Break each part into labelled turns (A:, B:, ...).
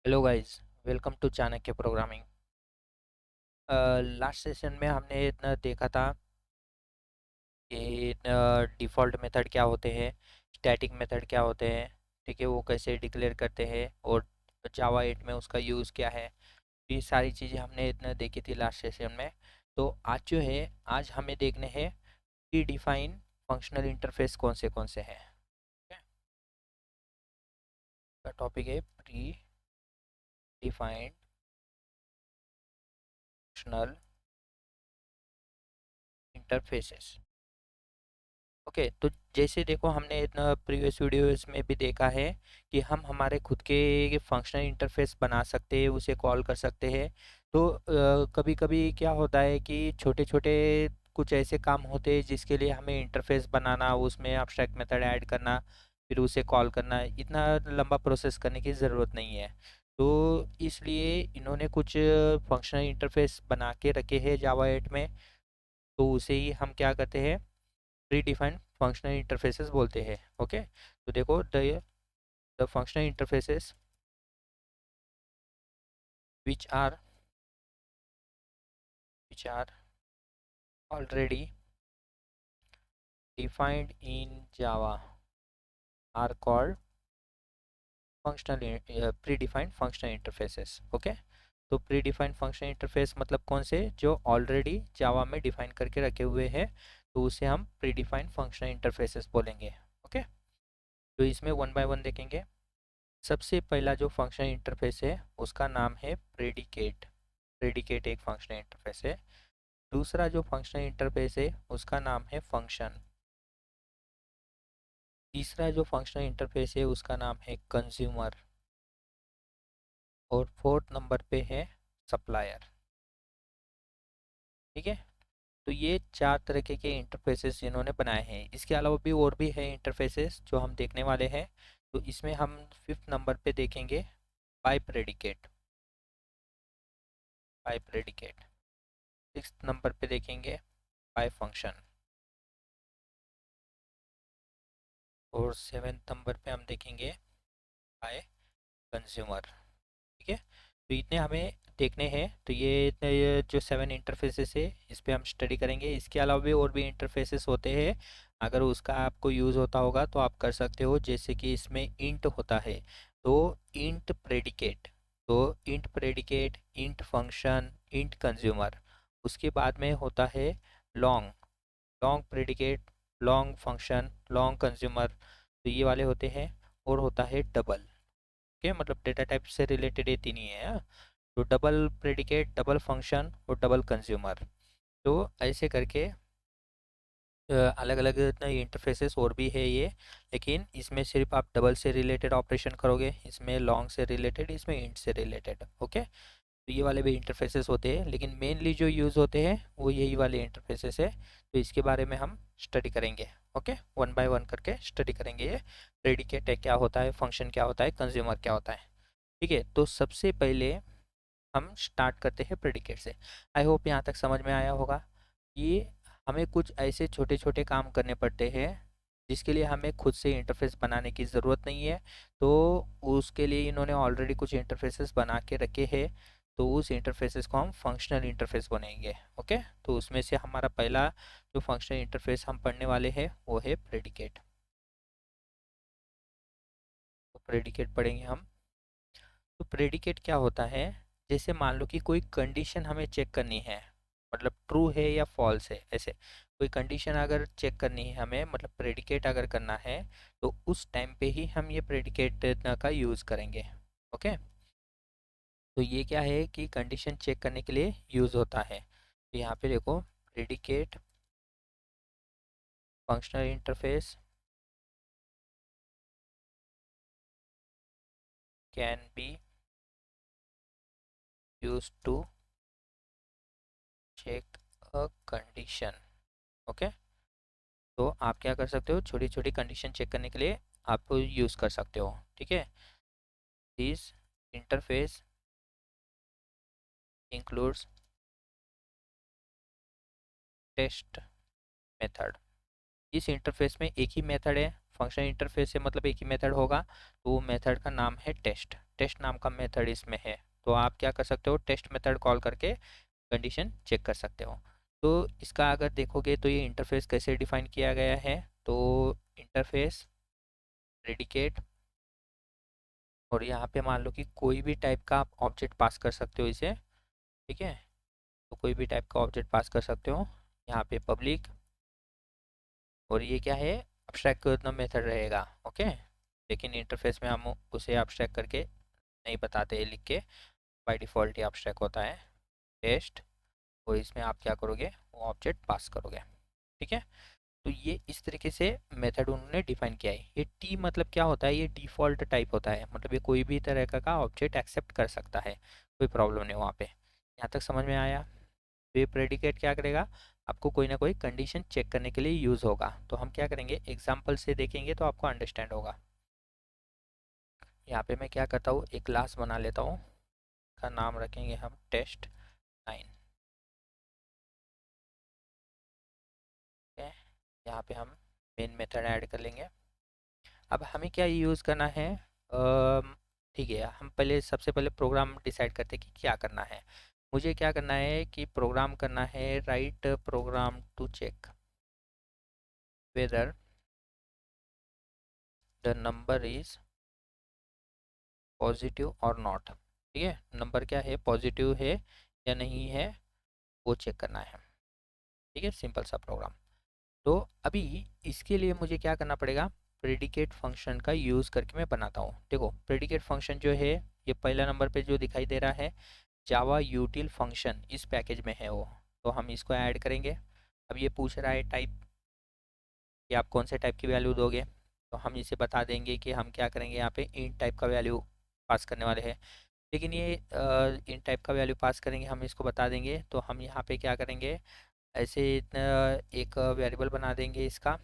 A: Hello guys, welcome to Chanakya programming. Last session में हमने इतना देखा था कि डिफ़ॉल्ट मेथड क्या होते हैं, स्टैटिक मेथड क्या होते हैं, ठीक है, वो कैसे डिक्लेयर करते हैं और जावा 8 में उसका यूज़ क्या है। ये सारी चीज़ें हमने इतना देखी थी लास्ट सेशन में। तो आज जो है, आज हमें देखने हैं प्री डिफाइन फंक्शनल इंटरफेस कौन से हैं। टॉपिक है pre defined functional interfaces. Okay, तो जैसे देखो हमने इतना प्रीवियस वीडियोस में भी देखा है कि हम हमारे खुद के फंक्शनल इंटरफेस बना सकते हैं, उसे कॉल कर सकते हैं। तो कभी कभी क्या होता है कि छोटे छोटे कुछ ऐसे काम होते हैं जिसके लिए हमें इंटरफेस बनाना, उसमें एब्स्ट्रैक्ट मेथड ऐड करना, फिर उसे कॉल करना, इतना लंबा प्रोसेस करने की ज़रूरत नहीं है। तो इसलिए इन्होंने कुछ फंक्शनल इंटरफेस बना के रखे हैं जावा 8 में। तो उसे ही हम क्या करते हैं, प्री डिफाइंड फंक्शनल इंटरफेसेस बोलते हैं। ओके, तो देखो the functional interfaces which are which are already defined in Java are called functional predefined functional interfaces. Okay, तो प्री डिफाइंड फंक्शनल इंटरफेस मतलब कौन से, जो ऑलरेडी जावा में डिफाइन करके रखे हुए हैं, तो उसे हम प्री डिफाइंड फंक्शनल इंटरफेसेस बोलेंगे। ओके, तो इसमें वन बाय वन देखेंगे। सबसे पहला जो फंक्शनल इंटरफेस है उसका नाम है प्रेडिकेट। प्रेडिकेट एक फंक्शनल इंटरफेस है। दूसरा जो फंक्शनल इंटरफेस है उसका नाम है फंक्शन। तीसरा जो फंक्शनल इंटरफेस है उसका नाम है कंज्यूमर। और फोर्थ नंबर पे है सप्लायर। ठीक है, तो ये चार तरह के इंटरफेसेस इन्होंने बनाए हैं। इसके अलावा भी और भी है इंटरफेसेस जो हम देखने वाले हैं। तो इसमें हम फिफ्थ नंबर पे देखेंगे bi predicate. Bi predicate. Six number पे देखेंगे बाय फंक्शन। और सेवेंथ नंबर पे हम देखेंगे बाय कंज्यूमर। ठीक है, तो इतने हमें देखने हैं। तो ये जो सेवन इंटरफेसेस है इस पे हम स्टडी करेंगे। इसके अलावा भी और भी इंटरफेसेस होते हैं, अगर उसका आपको यूज़ होता होगा तो आप कर सकते हो। जैसे कि इसमें इंट होता है, तो इंट प्रेडिकेट, तो int predicate, int function, int consumer. उसके बाद में होता है long. Long predicate, long function, long consumer, तो ये वाले होते हैं। और होता है डबल। ओके, मतलब डेटा टाइप से रिलेटेड ये तीन ही है, हाँ? तो डबल प्रेडिकेट, डबल फंक्शन और डबल कंज्यूमर। तो ऐसे करके अलग अलग इंटरफेसेस और भी है ये। लेकिन इसमें सिर्फ आप डबल से रिलेटेड ऑपरेशन करोगे, इसमें लॉन्ग से रिलेटेड, इसमें इंट से रिलेटेड। ओके, तो ये वाले भी इंटरफेसेस होते हैं, लेकिन मेनली जो यूज़ होते हैं वो यही वाले इंटरफेसेस है। तो इसके बारे में हम स्टडी करेंगे। ओके, वन बाय वन करके स्टडी करेंगे। ये प्रेडिकेट है क्या होता है, फंक्शन क्या होता है, कंज्यूमर क्या होता है। ठीक है, तो सबसे पहले हम स्टार्ट करते हैं प्रेडिकेट से। आई होप यहाँ तक समझ में आया होगा। ये हमें कुछ ऐसे छोटे छोटे काम करने पड़ते हैं जिसके लिए हमें खुद से इंटरफेस बनाने की ज़रूरत नहीं है। तो उसके लिए इन्होंने ऑलरेडी कुछ इंटरफेसेस बना के रखे हैं। तो उस इंटरफेसेस को हम फंक्शनल इंटरफेस बनेंगे। ओके, तो उसमें से हमारा पहला जो फंक्शनल इंटरफेस हम पढ़ने वाले हैं वो है प्रेडिकेट। तो प्रेडिकेट पढ़ेंगे हम। तो प्रेडिकेट क्या होता है, जैसे मान लो कि कोई कंडीशन हमें चेक करनी है, मतलब ट्रू है या फॉल्स है, ऐसे कोई कंडीशन अगर चेक करनी है हमें, मतलब प्रेडिकेट अगर करना है, तो उस टाइम पे ही हम ये प्रेडिकेट का यूज़ करेंगे। ओके, तो ये क्या है कि कंडीशन चेक करने के लिए यूज़ होता है। तो यहाँ पे देखो, predicate functional interface can be use to check a condition. Okay, तो आप क्या कर सकते हो, छोटी छोटी कंडीशन चेक करने के लिए आप यूज़ कर सकते हो। ठीक है, this interface includes test method. इस इंटरफेस में एक ही मेथड है फंक्शन इंटरफेस से मतलब एक ही मेथड होगा, तो वो मेथड का नाम है टेस्ट। टेस्ट नाम का मेथड इसमें है, तो आप क्या कर सकते हो, टेस्ट मेथड कॉल करके कंडीशन चेक कर सकते हो। तो इसका अगर देखोगे तो ये इंटरफेस कैसे डिफाइन किया गया है, तो इंटरफेस प्रेडिकेट, और यहाँ पे मान लो कि कोई भी टाइप का आप ऑब्जेक्ट पास कर सकते हो इसे, ठीक है। तो कोई भी टाइप का ऑब्जेक्ट पास कर सकते हो, यहाँ पे पब्लिक, और ये क्या है, अब्स्ट्रैक्ट मेथड रहेगा, ओके। लेकिन इंटरफेस में हम उसे अब्स्ट्रैक्ट करके नहीं बताते, लिख के बाय डिफ़ॉल्ट ही अब्स्ट्रैक्ट होता है टेस्ट, और इसमें आप क्या करोगे, वो ऑब्जेक्ट पास करोगे, ठीक है। तो ये इस तरीके से मेथड उन्होंने डिफाइन किया है। ये टी मतलब क्या होता है, ये डिफ़ॉल्ट टाइप होता है, मतलब ये कोई भी तरह का ऑब्जेक्ट एक्सेप्ट कर सकता है, कोई प्रॉब्लम नहीं वहाँ पे। यहाँ तक समझ में आया। तो ये प्रेडिकेट क्या करेगा, आपको कोई ना कोई कंडीशन चेक करने के लिए यूज़ होगा। तो हम क्या करेंगे, एग्जाम्पल से देखेंगे तो आपको अंडरस्टैंड होगा। यहाँ पे मैं क्या करता हूँ, एक क्लास बना लेता हूँ, का नाम रखेंगे हम test9, ठीक है। यहाँ पे हम मेन मेथड ऐड कर लेंगे। अब हमें क्या यूज़ करना है, ठीक है, हम पहले सबसे पहले प्रोग्राम डिसाइड करते हैं कि क्या करना है। मुझे क्या करना है कि प्रोग्राम करना है, write program to check whether the number is positive और नॉट, ठीक है। नंबर क्या है, पॉजिटिव है या नहीं है, वो चेक करना है, ठीक है। सिंपल सा प्रोग्राम। तो अभी इसके लिए मुझे क्या करना पड़ेगा, प्रेडिकेट फंक्शन का यूज़ करके मैं बनाता हूँ। देखो प्रेडिकेट फंक्शन जो है, ये पहला नंबर पे जो दिखाई दे रहा है, जावा यूटिल फंक्शन इस पैकेज में है वो। तो हम इसको ऐड करेंगे। अब ये पूछ रहा है टाइप, कि आप कौन से टाइप की वैल्यू दोगे, तो हम इसे बता देंगे कि हम क्या करेंगे, यहाँ पे इंट टाइप का वैल्यू पास करने वाले हैं। लेकिन ये इंट टाइप का वैल्यू पास करेंगे, हम इसको बता देंगे। तो हम यहाँ पे क्या करेंगे, ऐसे एक वेरिएबल बना देंगे इसका,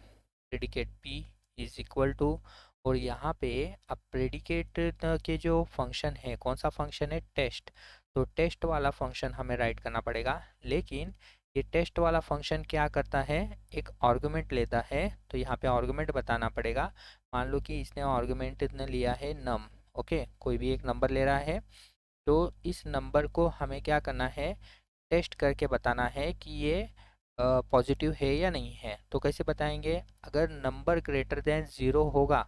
A: predicate p is equal to, और यहाँ पे अब प्रेडिकेट के जो फंक्शन है, कौन सा फंक्शन है, टेस्ट। तो टेस्ट वाला फंक्शन हमें राइट करना पड़ेगा। लेकिन ये टेस्ट वाला फंक्शन क्या करता है, एक आर्गुमेंट लेता है। तो यहाँ पे आर्गुमेंट बताना पड़ेगा। मान लो कि इसने आर्गुमेंट इतना लिया है नम, ओके, कोई भी एक नंबर ले रहा है। तो इस नंबर को हमें क्या करना है, टेस्ट करके बताना है कि ये पॉजिटिव है या नहीं है। तो कैसे बताएंगे, अगर नंबर ग्रेटर देन ज़ीरो होगा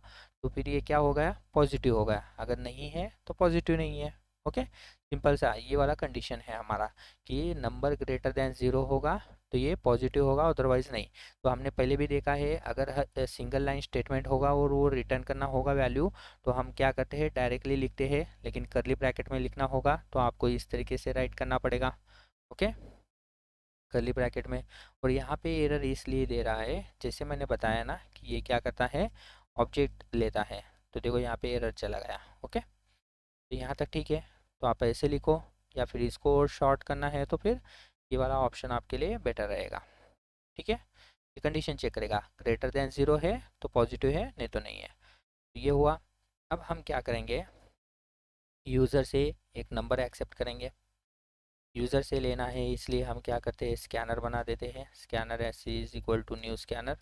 A: तो फिर ये क्या होगा, पॉजिटिव होगा, अगर नहीं है तो पॉजिटिव नहीं है, ओके। सिंपल सा ये वाला कंडीशन है हमारा, कि नंबर ग्रेटर देन ज़ीरो होगा तो ये पॉजिटिव होगा, अदरवाइज़ नहीं। तो हमने पहले भी देखा है, अगर सिंगल लाइन स्टेटमेंट होगा और वो रिटर्न करना होगा वैल्यू, तो हम क्या करते हैं, डायरेक्टली लिखते हैं। लेकिन करली ब्रैकेट में लिखना होगा तो आपको इस तरीके से राइट करना पड़ेगा, ओके, कर्ली ब्रैकेट में। और यहाँ पे एरर इसलिए दे रहा है, जैसे मैंने बताया ना कि ये क्या करता है, ऑब्जेक्ट लेता है। तो देखो यहाँ पे एरर चला गया, ओके। तो यहाँ तक ठीक है। तो आप ऐसे लिखो, या फिर इसको और शॉर्ट करना है तो फिर ये वाला ऑप्शन आपके लिए बेटर रहेगा, ठीक है। ये कंडीशन चेक करेगा, ग्रेटर देन ज़ीरो है तो पॉजिटिव है, नहीं तो नहीं है। तो ये हुआ। अब हम क्या करेंगे, यूज़र से एक नंबर एक्सेप्ट करेंगे। यूज़र से लेना है इसलिए हम क्या करते हैं, स्कैनर बना देते हैं, scanner S is equal to new scanner,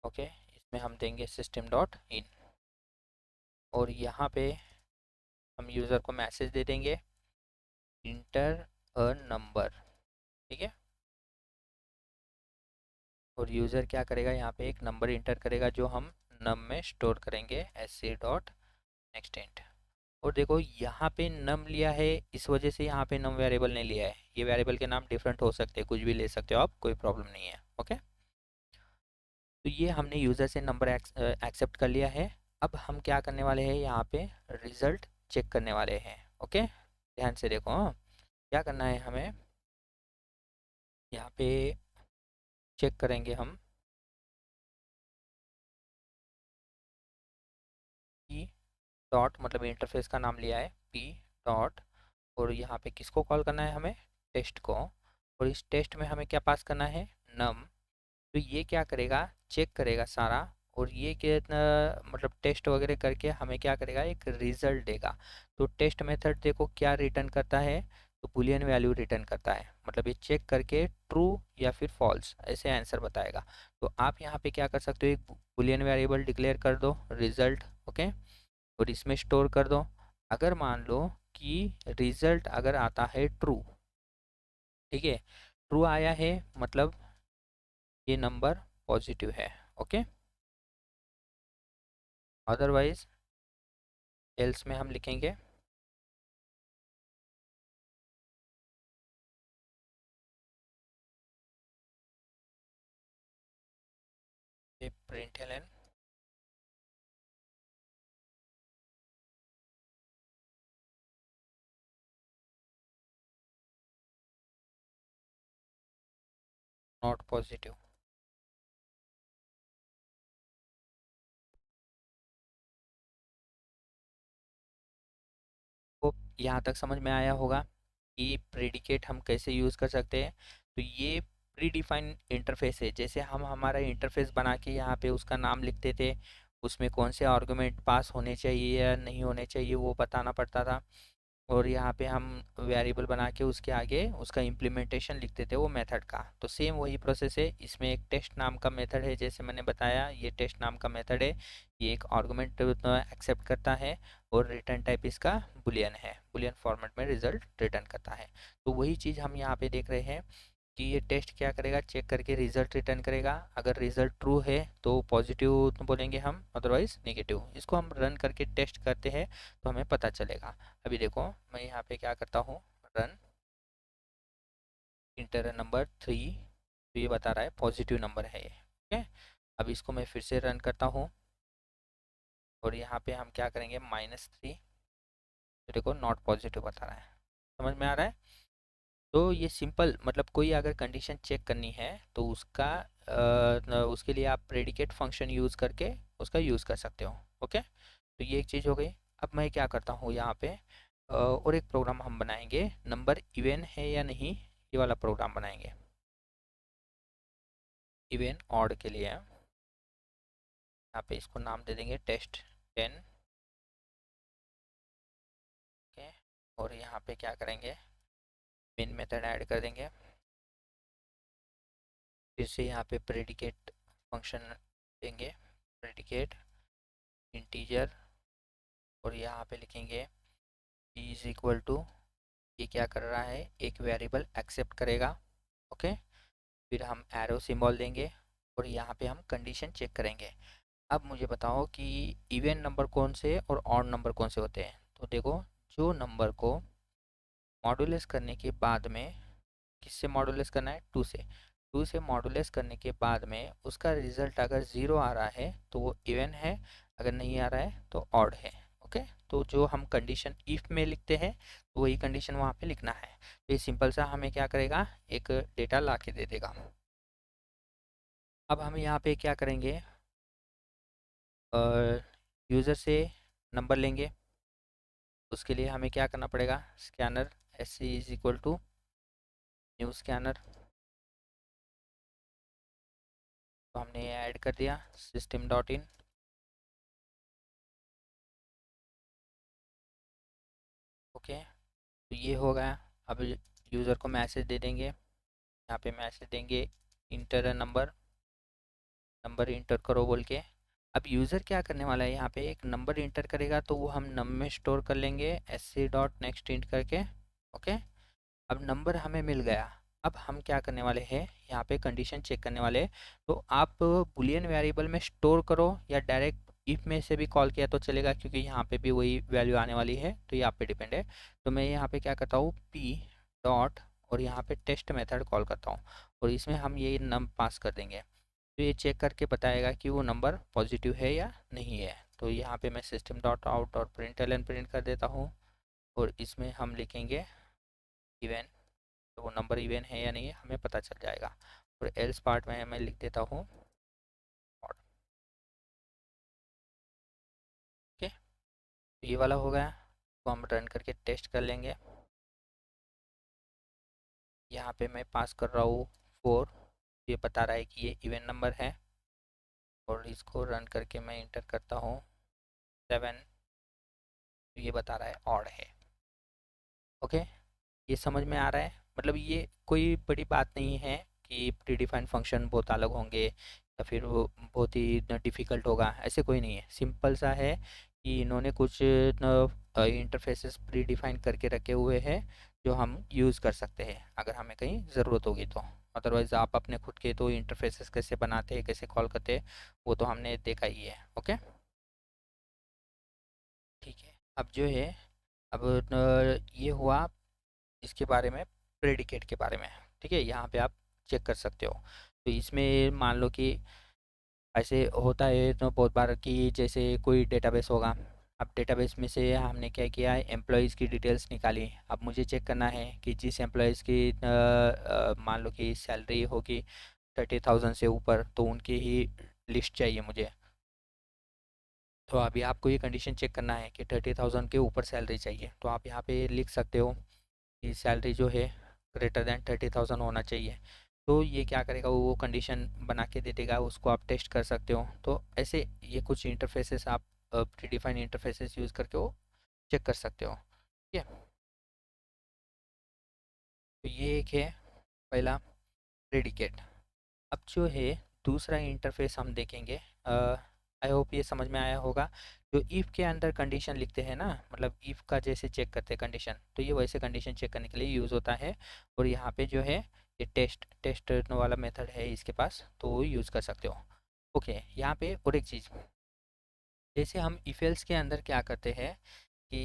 A: okay. इसमें हम देंगे सिस्टम डॉट इन, और यहाँ पे हम यूज़र को मैसेज दे देंगे इंटर अ नंबर, ठीक है। और यूज़र क्या करेगा, यहाँ पे एक नंबर इंटर करेगा जो हम नम में स्टोर करेंगे, S C dot next int. और देखो यहाँ पे नम लिया है, इस वजह से यहाँ पे नम वेरिएबल नहीं लिया है। ये वेरिएबल के नाम डिफरेंट हो सकते हैं, कुछ भी ले सकते हो आप, कोई प्रॉब्लम नहीं है, ओके। तो ये हमने यूज़र से नंबर एक्सेप्ट कर लिया है। अब हम क्या करने वाले हैं, यहाँ पे रिज़ल्ट चेक करने वाले हैं, ओके। ध्यान से देखो, हाँ। क्या करना है हमें, यहाँ पे चेक करेंगे हम पी डॉट, मतलब इंटरफेस का नाम लिया है पी डॉट, और यहाँ पे किसको कॉल करना है हमें, टेस्ट को। और इस टेस्ट में हमें क्या पास करना है, नम। तो ये क्या करेगा, चेक करेगा सारा, और ये कितना, मतलब टेस्ट वगैरह करके हमें क्या करेगा, एक रिजल्ट देगा। तो टेस्ट मेथड देखो क्या रिटर्न करता है, तो बुलियन वैल्यू रिटर्न करता है, मतलब ये चेक करके ट्रू या फिर फॉल्स ऐसे आंसर बताएगा। तो आप यहाँ पे क्या कर सकते हो, एक बुलियन वेरिएबल डिक्लेयर कर दो रिजल्ट, ओके, और इसमें स्टोर कर दो। अगर मान लो कि रिजल्ट अगर आता है ट्रू, ठीक है, ट्रू आया है मतलब ये नंबर पॉजिटिव है, ओके। अदरवाइज एल्स में हम लिखेंगे प्रिंट एलन नॉट पॉजिटिव। तो यहाँ तक समझ में आया होगा कि प्रेडिकेट हम कैसे यूज़ कर सकते हैं। तो ये प्री डिफाइंड इंटरफेस है, जैसे हम हमारा इंटरफेस बना के यहाँ पे उसका नाम लिखते थे, उसमें कौन से आर्गुमेंट पास होने चाहिए या नहीं होने चाहिए वो बताना पड़ता था, और यहाँ पे हम वेरिएबल बना के उसके आगे उसका इम्प्लीमेंटेशन लिखते थे वो मेथड का। तो सेम वही प्रोसेस है, इसमें एक टेस्ट नाम का मेथड है, जैसे मैंने बताया ये टेस्ट नाम का मेथड है, ये एक आर्गुमेंट एक्सेप्ट करता है और रिटर्न टाइप इसका बुलियन है, बुलियन फॉर्मेट में रिजल्ट रिटर्न करता है। तो वही चीज़ हम यहाँ पे देख रहे हैं कि ये टेस्ट क्या करेगा, चेक करके रिजल्ट रिटर्न करेगा। अगर रिजल्ट ट्रू है तो पॉजिटिव तो बोलेंगे हम, अदरवाइज नेगेटिव। इसको हम रन करके टेस्ट करते हैं तो हमें पता चलेगा। अभी देखो मैं यहाँ पे क्या करता हूँ, रन इंटर नंबर 3, तो ये बता रहा है पॉजिटिव नंबर है ये, ओके। अब इसको मैं फिर से रन करता हूँ और यहाँ पे हम क्या करेंगे -3, तो देखो नॉट पॉजिटिव बता रहा है। समझ में आ रहा है। तो ये सिंपल, मतलब कोई अगर कंडीशन चेक करनी है तो उसका उसके लिए आप प्रेडिकेट फंक्शन यूज़ करके उसका यूज़ कर सकते हो, ओके। तो ये एक चीज़ हो गई। अब मैं क्या करता हूँ यहाँ पे और एक प्रोग्राम हम बनाएंगे, नंबर इवन है या नहीं ये वाला प्रोग्राम बनाएंगे। इवन ऑड के लिए यहाँ पे इसको नाम दे देंगे टेस्ट 10, ओके। और यहाँ पे क्या करेंगे, मेन मेथड ऐड कर देंगे। फिर से यहाँ पे प्रेडिकेट फंक्शन देंगे, प्रेडिकेट इंटीजर, और यहाँ पे लिखेंगे p इज इक्वल टू, ये क्या कर रहा है एक वेरिएबल एक्सेप्ट करेगा, ओके। फिर हम एरो सिंबल देंगे और यहाँ पे हम कंडीशन चेक करेंगे। अब मुझे बताओ कि इवन नंबर कौन से और ऑड नंबर कौन से होते हैं। तो देखो, जो नंबर को मॉडुलस करने के बाद में, किससे मॉडुलस करना है, 2 से, 2 से मॉडुलस करने के बाद में उसका रिजल्ट अगर 0 आ रहा है तो वो इवन है, अगर नहीं आ रहा है तो ऑड है, ओके। तो जो हम कंडीशन इफ में लिखते हैं तो वही कंडीशन वहाँ पे लिखना है। तो ये सिंपल सा हमें क्या करेगा, एक डेटा ला के दे देगा। अब हम यहाँ पे क्या करेंगे, यूज़र से नंबर लेंगे। उसके लिए हमें क्या करना पड़ेगा, scanner S C is equal to new scanner, तो हमने ये ऐड कर दिया सिस्टम डॉट इन, ओके। तो ये हो गया। अब यूज़र को मैसेज दे देंगे, यहाँ पे मैसेज देंगे इंटर नंबर, नंबर इंटर करो बोल के। अब यूज़र क्या करने वाला है, यहाँ पे एक नंबर इंटर करेगा तो वो हम नम में स्टोर कर लेंगे S C dot next int करके, ओके। अब नंबर हमें मिल गया। अब हम क्या करने वाले हैं, यहाँ पे कंडीशन चेक करने वाले हैं। तो आप बुलियन वेरिएबल में स्टोर करो या डायरेक्ट इफ में से भी कॉल किया तो चलेगा, क्योंकि यहाँ पे भी वही वैल्यू आने वाली है, तो ये आप पे डिपेंड है। तो मैं यहाँ पे क्या करता हूँ, पी डॉट और यहाँ पे टेस्ट मेथड कॉल करता हूँ और इसमें हम ये नम पास कर देंगे। तो ये चेक करके बताएगा कि वो नंबर पॉजिटिव है या नहीं है। तो यहाँ पे मैं सिस्टम डॉट आउट और प्रिंट एल प्रिंट कर देता हूँ और इसमें हम लिखेंगे इवन, तो वो नंबर इवन है या नहीं है हमें पता चल जाएगा। और एल्स पार्ट में मैं लिख देता हूँ odd, ओके। तो ये वाला हो गया, तो हम रन करके टेस्ट कर लेंगे। यहाँ पे मैं पास कर रहा हूँ 4, ये बता रहा है कि ये इवन नंबर है, और इसको रन करके मैं इंटर करता हूँ 7, तो ये बता रहा है ऑड है, ओके। ये समझ में आ रहा है? मतलब ये कोई बड़ी बात नहीं है कि प्रीडिफाइंड फंक्शन बहुत अलग होंगे या फिर वो बहुत ही डिफ़िकल्ट होगा, ऐसे कोई नहीं है। सिंपल सा है कि इन्होंने कुछ इंटरफेसेस प्रीडिफाइन करके रखे हुए हैं जो हम यूज़ कर सकते हैं अगर हमें कहीं ज़रूरत होगी तो। अदरवाइज़ आप अपने खुद के तो इंटरफेसेस कैसे बनाते हैं, कैसे कॉल करते हैं, वो तो हमने देखा ही है। ओके, ठीक है। अब जो है, अब ये हुआ इसके बारे में, प्रेडिकेट के बारे में। ठीक है, यहाँ पे आप चेक कर सकते हो। तो इसमें मान लो कि ऐसे होता है तो बहुत बार कि जैसे कोई डेटाबेस होगा। अब डेटाबेस में से हमने क्या किया है, एम्प्लॉयज़ की डिटेल्स निकाली। अब मुझे चेक करना है कि जिस एम्प्लॉयज़ की मान लो कि सैलरी होगी 30,000 से ऊपर, तो उनकी ही लिस्ट चाहिए मुझे। तो अभी आपको ये कंडीशन चेक करना है कि 30,000 के ऊपर सैलरी चाहिए, तो आप यहाँ पे लिख सकते हो कि सैलरी जो है ग्रेटर दैन 30,000 होना चाहिए। तो ये क्या करेगा, वो कंडीशन बना के दे देगा, उसको आप टेस्ट कर सकते हो। तो ऐसे ये कुछ इंटरफेसेस आप प्रीडिफाइंड इंटरफेसेस यूज़ करके वो चेक कर सकते हो। ठीक है, तो ये एक है पहला, प्रेडिकेट। अब जो है दूसरा इंटरफेस हम देखेंगे। आई होप ये समझ में आया होगा। जो इफ़ के अंदर कंडीशन लिखते हैं ना, मतलब इफ़ का जैसे चेक करते हैं कंडीशन, तो ये वैसे कंडीशन चेक करने के लिए यूज़ होता है। और यहाँ पे जो है ये टेस्ट टेस्ट वाला मेथड है इसके पास, तो वो यूज़ कर सकते हो। ओके, यहाँ पे और एक चीज़, जैसे हम इफ एल्स के अंदर क्या करते हैं कि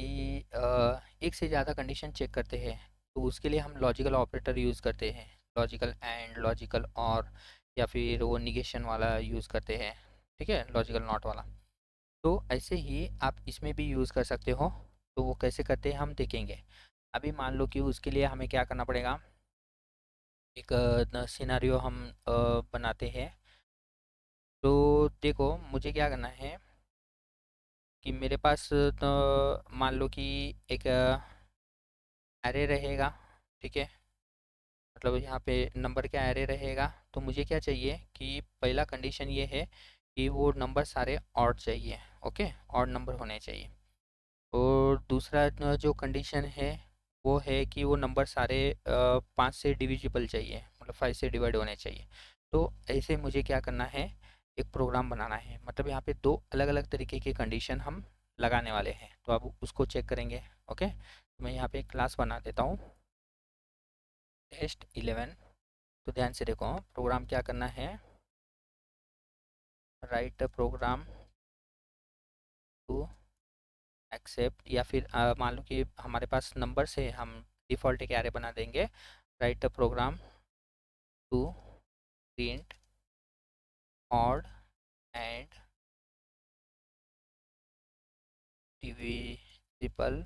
A: एक से ज़्यादा कंडीशन चेक करते हैं, तो उसके लिए हम लॉजिकल ऑपरेटर यूज़ करते हैं। लॉजिकल एंड, लॉजिकल और, या फिर वो निगेशन वाला यूज़ करते हैं। ठीक है, लॉजिकल नॉट वाला। तो ऐसे ही आप इसमें भी यूज़ कर सकते हो। तो वो कैसे करते हैं हम देखेंगे। अभी मान लो कि उसके लिए हमें क्या करना पड़ेगा, एक सिनारियो हम बनाते हैं। तो देखो मुझे क्या करना है कि मेरे पास मान लो कि एक एरे रहेगा। ठीक है, मतलब यहाँ पे नंबर का एरे रहेगा। तो मुझे क्या चाहिए कि पहला कंडीशन ये है कि वो नंबर सारे ऑड चाहिए। ओके, ऑड नंबर होने चाहिए। और दूसरा जो कंडीशन है वो है कि वो नंबर सारे 5 से डिविजिबल चाहिए, मतलब 5 से डिवाइड होने चाहिए। तो ऐसे मुझे क्या करना है, एक प्रोग्राम बनाना है। मतलब यहाँ पे दो अलग अलग तरीके के कंडीशन हम लगाने वाले हैं, तो अब उसको चेक करेंगे। ओके, तो मैं यहाँ पे एक क्लास बना देता हूँ, test11। तो ध्यान से देखो, प्रोग्राम क्या करना है, राइट प्रोग्राम टू एक्सेप्ट, या फिर मान लो कि हमारे पास नंबर से हम डिफ़ॉल्ट एक एरे बना देंगे। Write program to print odd and divisible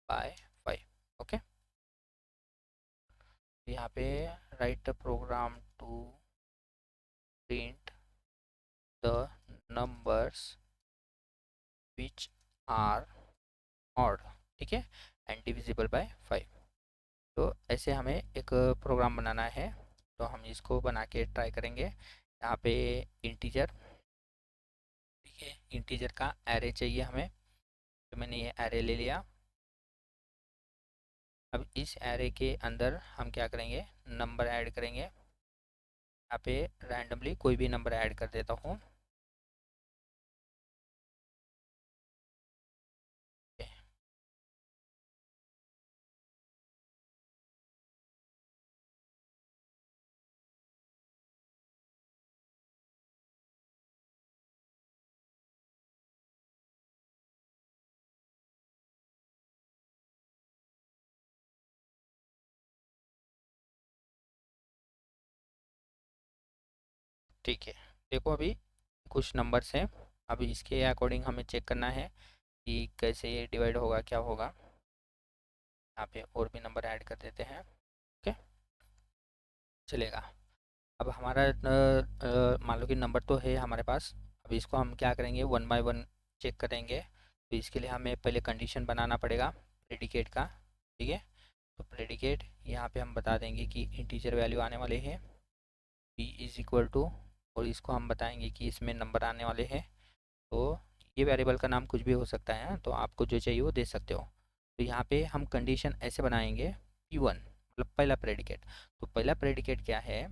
A: by 5। Okay, यहाँ पे write program to print the numbers which are odd. ठीक है, एंड डिविजिबल बाय 5। तो ऐसे हमें एक प्रोग्राम बनाना है। तो हम इसको बना के ट्राई करेंगे। यहाँ पे इंटीजर, ठीक है, इंटीजर का एरे चाहिए हमें। तो मैंने ये एरे ले लिया। अब इस एरे के अंदर हम क्या करेंगे, नंबर ऐड करेंगे। यहाँ पे रैंडमली कोई भी नंबर ऐड कर देता हूँ। ठीक है, देखो अभी कुछ नंबर्स हैं। अभी इसके अकॉर्डिंग हमें चेक करना है कि कैसे ये डिवाइड होगा, क्या होगा। यहाँ पे और भी नंबर ऐड कर देते हैं। ओके, चलेगा। अब हमारा मान लो कि नंबर तो है हमारे पास। अब इसको हम क्या करेंगे, वन बाय वन चेक करेंगे। तो इसके लिए हमें पहले कंडीशन बनाना पड़ेगा प्रेडिकेट का। ठीक है, तो प्रेडिकेट यहाँ पे हम बता देंगे कि इंटीजर वैल्यू आने वाले हैं p इज़ इक्वल टू, और इसको हम बताएंगे कि इसमें नंबर आने वाले हैं। तो ये वेरिएबल का नाम कुछ भी हो सकता है, तो आपको जो चाहिए वो दे सकते हो। तो यहाँ पे हम कंडीशन ऐसे बनाएंगे P1 मतलब पहला प्रेडिकेट। तो पहला प्रेडिकेट क्या है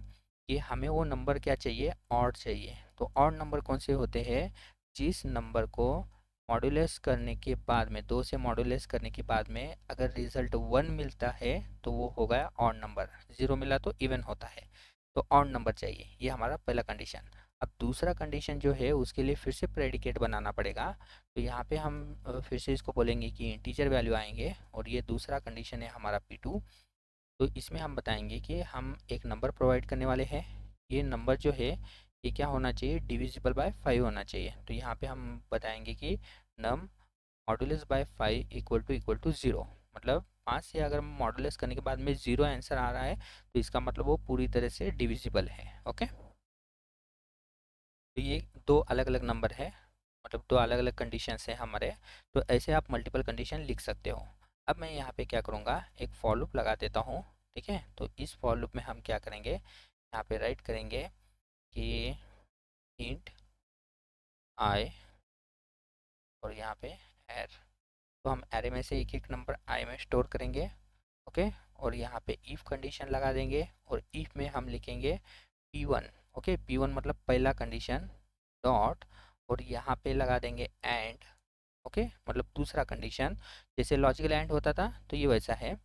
A: कि हमें वो नंबर क्या चाहिए, ऑड चाहिए। तो ऑड नंबर कौन से होते हैं, जिस नंबर को मॉड्यूलस करने के बाद में, 2 से मॉड्यूलस करने के बाद में अगर रिजल्ट 1 मिलता है तो वो हो गया ऑड नंबर, 0 मिला तो इवन होता है। तो ऑड नंबर चाहिए, ये हमारा पहला कंडीशन। अब दूसरा कंडीशन जो है उसके लिए फिर से प्रेडिकेट बनाना पड़ेगा। तो यहाँ पे हम फिर से इसको बोलेंगे कि इंटीजर वैल्यू आएंगे, और ये दूसरा कंडीशन है हमारा P2। तो इसमें हम बताएंगे कि हम एक नंबर प्रोवाइड करने वाले हैं। ये नंबर जो है ये क्या होना चाहिए, डिविजिबल बाय 5 होना चाहिए। तो यहाँ पे हम बताएंगे कि नम मॉडुलस बाय 5 इक्वल टू 0। मतलब 5 से अगर मॉडुलस करने के बाद में 0 आंसर आ रहा है तो इसका मतलब वो पूरी तरह से डिविजिबल है। ओके, तो ये दो अलग अलग नंबर है, मतलब दो अलग अलग कंडीशंस हैं हमारे। तो ऐसे आप मल्टीपल कंडीशन लिख सकते हो। अब मैं यहाँ पे क्या करूँगा, एक फॉर लूप लगा देता हूँ। ठीक है, तो इस फॉर लूप में हम क्या करेंगे, यहाँ पे राइट करेंगे कि इंट आई, और यहाँ पे एर। तो हम एरे में से एक एक नंबर आई में स्टोर करेंगे। ओके, और यहाँ पे इफ़ कंडीशन लगा देंगे, और इफ़ में हम लिखेंगे P1। ओके, P1 मतलब पहला कंडीशन डॉट, और यहाँ पे लगा देंगे एंड। ओके, मतलब दूसरा कंडीशन, जैसे लॉजिकल एंड होता था तो ये वैसा है,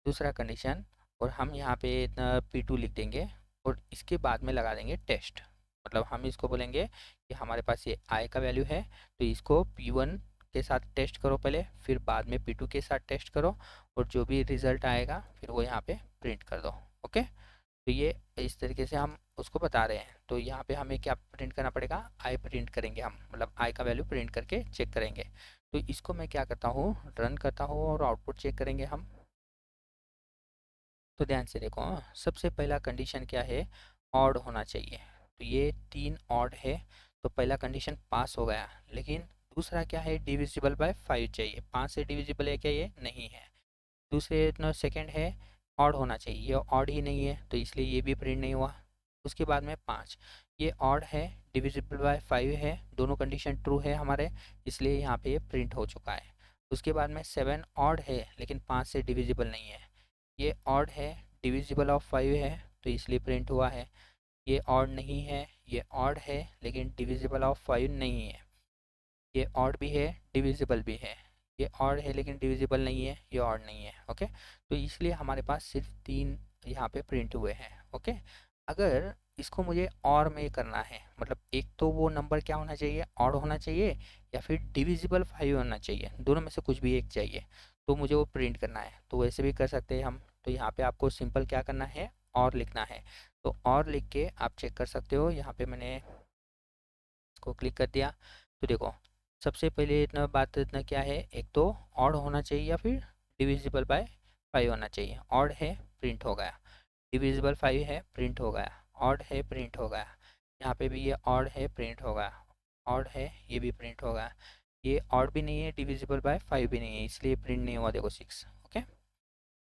A: दूसरा कंडीशन। और हम यहाँ पे P2 लिख देंगे, और इसके बाद में लगा देंगे टेस्ट। मतलब हम इसको बोलेंगे कि हमारे पास ये आई का वैल्यू है, तो इसको P1 के साथ टेस्ट करो पहले, फिर बाद में P2 के साथ टेस्ट करो, और जो भी रिजल्ट आएगा फिर वो यहाँ पे प्रिंट कर दो। ओके, तो ये इस तरीके से हम उसको बता रहे हैं। तो यहाँ पे हमें क्या प्रिंट करना पड़ेगा, आई प्रिंट करेंगे हम, मतलब आई का वैल्यू प्रिंट करके चेक करेंगे। तो इसको मैं क्या करता हूँ, रन करता हूँ और आउटपुट चेक करेंगे हम। तो ध्यान से देखो, सबसे पहला कंडीशन क्या है, ऑड होना चाहिए। तो ये 3 ऑड है, तो पहला कंडीशन पास हो गया। लेकिन दूसरा क्या है, डिविजिबल बाय 5 चाहिए। 5 से डिविजिबल है क्या, ये नहीं है। दूसरे इतना सेकंड है, ऑड होना चाहिए, ये ऑड ही नहीं है तो इसलिए ये भी प्रिंट नहीं हुआ। उसके बाद में 5, ये ऑड है, डिविजिबल बाय 5 है, दोनों कंडीशन ट्रू है हमारे, इसलिए यहाँ पे ये प्रिंट हो चुका है। उसके बाद में 7 ऑड है लेकिन 5 से डिविजिबल नहीं है, ये ऑड है, डिविजिबल ऑफ 5 है, तो इसलिए प्रिंट हुआ है। ये ऑड नहीं है, ये ऑड है लेकिन डिविजिबल ऑफ 5 नहीं है। ये ऑड भी है, डिविजिबल भी है। ये ऑड है लेकिन डिविजिबल नहीं है, ये ऑड नहीं है। ओके, तो इसलिए हमारे पास सिर्फ 3 यहाँ पे प्रिंट हुए हैं। ओके, अगर इसको मुझे और में करना है, मतलब एक तो वो नंबर क्या होना चाहिए, ऑड होना चाहिए, या फिर डिविजिबल 5 होना चाहिए, दोनों में से कुछ भी एक चाहिए, तो मुझे वो प्रिंट करना है। तो वैसे भी कर सकते हैं हम। तो यहाँ पे आपको सिंपल क्या करना है, और लिखना है। तो और लिख के आप चेक कर सकते हो, यहाँ पे मैंने इसको क्लिक कर दिया। तो देखो, सबसे पहले इतना बात इतना क्या है, एक तो ऑड होना चाहिए या फिर डिविजिबल बाय 5 होना चाहिए। ऑड है, प्रिंट हो गया। डिविजिबल 5 है, प्रिंट हो गया। ऑड है, प्रिंट हो गया। यहाँ पे भी ये ऑड है, प्रिंट हो गया। ऑड है, ये भी प्रिंट हो गया। ये ऑड भी नहीं है, डिविजिबल बाय 5 भी नहीं है, इसलिए प्रिंट नहीं हुआ। देखो 6। ओके,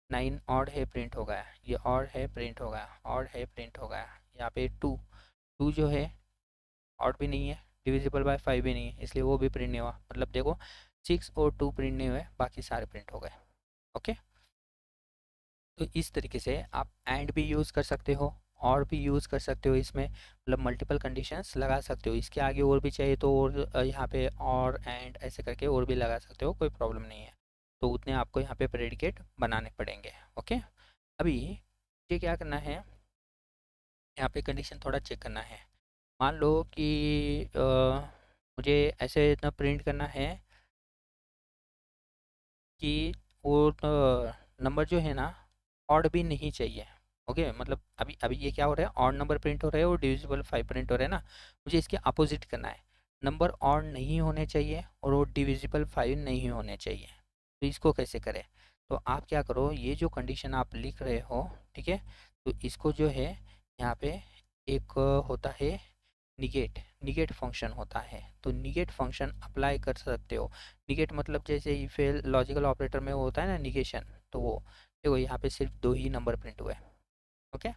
A: 9 ऑड है, प्रिंट हो गया। ये ऑड है, प्रिंट हो गया। ऑड है, प्रिंट हो गया। यहाँ पे 2, 2 जो है ऑड भी नहीं है, डिविजिबल बाय 5 भी नहीं है, इसलिए वो भी प्रिंट नहीं हुआ। मतलब देखो 6 और 2 प्रिंट नहीं हुए, बाकी सारे प्रिंट हो गए। ओके, तो इस तरीके से आप एंड भी यूज़ कर सकते हो, और भी यूज़ कर सकते हो इसमें, मतलब मल्टीपल कंडीशंस लगा सकते हो। इसके आगे और भी चाहिए तो और यहाँ पे और एंड ऐसे करके और भी लगा सकते हो, कोई प्रॉब्लम नहीं है। तो उतने आपको यहाँ पे प्रेडिकेट बनाने पड़ेंगे। ओके, अभी ये क्या करना है, यहाँ पे कंडीशन थोड़ा चेक करना है। मान लो कि मुझे ऐसे इतना प्रिंट करना है कि वो नंबर जो है ना ऑड भी नहीं चाहिए। ओके, मतलब अभी अभी ये क्या हो रहा है, ऑड नंबर प्रिंट हो रहे हैं और डिविजिबल 5 प्रिंट हो रहे हैं ना, मुझे इसके अपोजिट करना है। नंबर ऑड नहीं होने चाहिए और वो डिविजिबल 5 नहीं होने चाहिए। तो इसको कैसे करें, तो आप क्या करो, ये जो कंडीशन आप लिख रहे हो, ठीक है, तो इसको जो है यहाँ पे एक होता है निगेट, निगेट फंक्शन होता है। तो निगेट फंक्शन अप्लाई कर सकते हो। निगेट मतलब जैसे इफ लॉजिकल ऑपरेटर में वो होता है ना निगेशन, तो वो देखो यहाँ पे सिर्फ 2 ही नंबर प्रिंट हुए। ओके,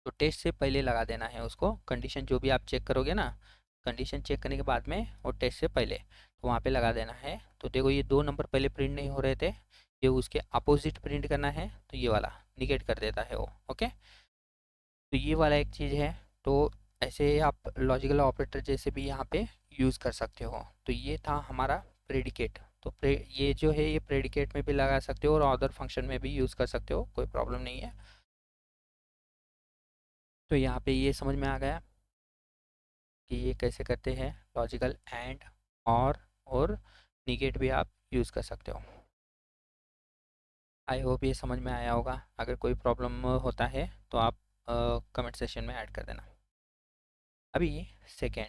A: तो टेस्ट से पहले लगा देना है उसको, कंडीशन जो भी आप चेक करोगे ना, कंडीशन चेक करने के बाद में और टेस्ट से पहले, तो वहाँ पे लगा देना है। तो देखो ये 2 नंबर पहले प्रिंट नहीं हो रहे थे, ये उसके अपोजिट प्रिंट करना है तो ये वाला निगेट कर देता है वो। ओके, तो ये वाला एक चीज़ है। तो ऐसे आप लॉजिकल ऑपरेटर जैसे भी यहाँ पे यूज़ कर सकते हो। तो ये था हमारा प्रेडिकेट। तो ये जो है ये प्रेडिकेट में भी लगा सकते हो और अदर फंक्शन में भी यूज़ कर सकते हो, कोई प्रॉब्लम नहीं है। तो यहाँ पे ये समझ में आ गया कि ये कैसे करते हैं लॉजिकल एंड और निगेट भी आप यूज़ कर सकते हो। आई होप ये समझ में आया होगा। अगर कोई प्रॉब्लम होता है तो आप कमेंट सेशन में ऐड कर देना। अभी सेकेंड,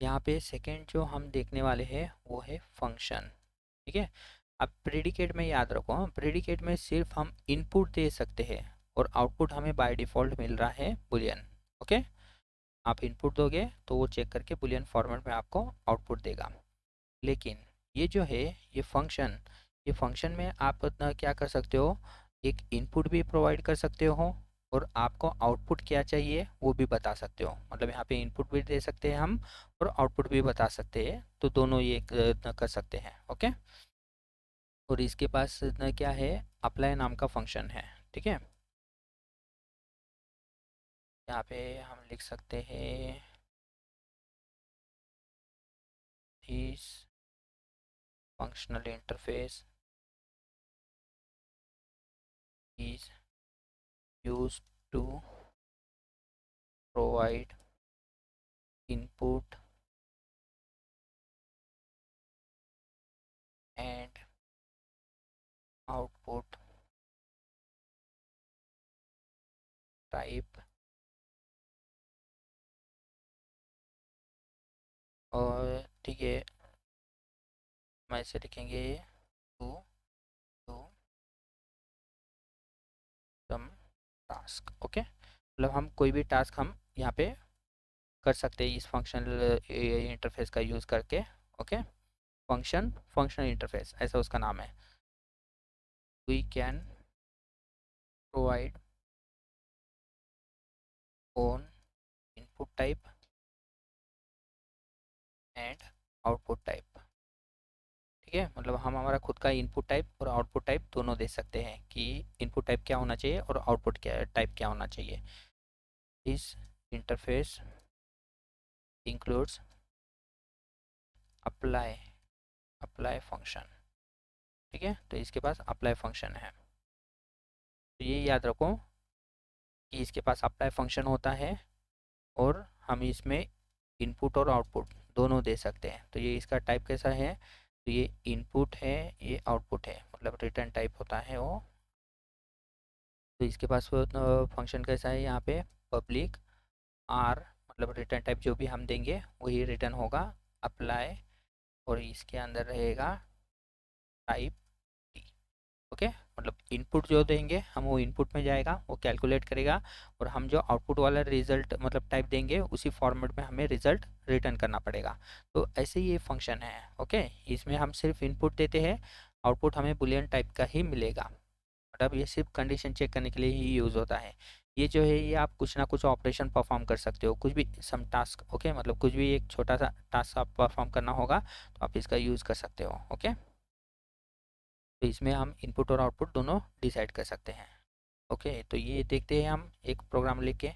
A: यहाँ पे सेकेंड जो हम देखने वाले हैं वो है फंक्शन। ठीक है, अब प्रेडिकेट में याद रखो, प्रेडिकेट में सिर्फ हम इनपुट दे सकते हैं और आउटपुट हमें बाय डिफ़ॉल्ट मिल रहा है बुलियन। ओके, आप इनपुट दोगे तो वो चेक करके बुलियन फॉर्मेट में आपको आउटपुट देगा। लेकिन ये जो है ये फंक्शन, ये फंक्शन में आप अपना क्या कर सकते हो, एक इनपुट भी प्रोवाइड कर सकते हो और आपको आउटपुट क्या चाहिए वो भी बता सकते हो। मतलब यहाँ पे इनपुट भी दे सकते हैं हम और आउटपुट भी बता सकते हैं, तो दोनों ये कर सकते हैं। ओके, और इसके पास क्या है, अप्लाई नाम का फंक्शन है। ठीक है, यहाँ पे हम लिख सकते हैं इस functional interface is used to provide input and output type। और ठीक है, मैं ऐसे लिखेंगे to to some task. Okay, मतलब हम कोई भी टास्क हम यहाँ पे कर सकते हैं इस फंक्शनल इंटरफेस का यूज़ करके। ओके, फंक्शनल इंटरफेस ऐसा उसका नाम है। We can provide own input type and output type. ठीक है, मतलब हम हमारा खुद का इनपुट टाइप और आउटपुट टाइप दोनों दे सकते हैं कि इनपुट टाइप क्या होना चाहिए और आउटपुट क्या टाइप क्या होना चाहिए। इस interface includes apply apply function. ठीक है, तो इसके पास अप्लाई फंक्शन है। तो ये याद रखो कि इसके पास अप्लाई फंक्शन होता है और हम इसमें इनपुट और आउटपुट दोनों दे सकते हैं। तो ये इसका टाइप कैसा है, तो ये इनपुट है, ये आउटपुट है, मतलब रिटर्न टाइप होता है वो। तो इसके पास वो फंक्शन कैसा है, यहाँ पे पब्लिक आर, मतलब रिटर्न टाइप जो भी हम देंगे वही रिटर्न होगा। अप्लाई, और इसके अंदर रहेगा टाइप टी। ओके, मतलब इनपुट जो देंगे हम वो इनपुट में जाएगा, वो कैलकुलेट करेगा, और हम जो आउटपुट वाला रिजल्ट मतलब टाइप देंगे उसी फॉर्मेट में हमें रिजल्ट रिटर्न करना पड़ेगा। तो ऐसे ही ये फंक्शन है। ओके, इसमें हम सिर्फ इनपुट देते हैं, आउटपुट हमें बुलियन टाइप का ही मिलेगा। मतलब ये सिर्फ कंडीशन चेक करने के लिए ही यूज़ होता है। ये जो है ये आप कुछ ना कुछ ऑपरेशन परफॉर्म कर सकते हो, कुछ भी सम टास्क। ओके, मतलब कुछ भी एक छोटा सा टास्क आप परफॉर्म करना होगा तो आप इसका यूज़ कर सकते हो। ओके, तो इसमें हम इनपुट और आउटपुट दोनों डिसाइड कर सकते हैं। ओके, तो ये देखते हैं हम एक प्रोग्राम लेके।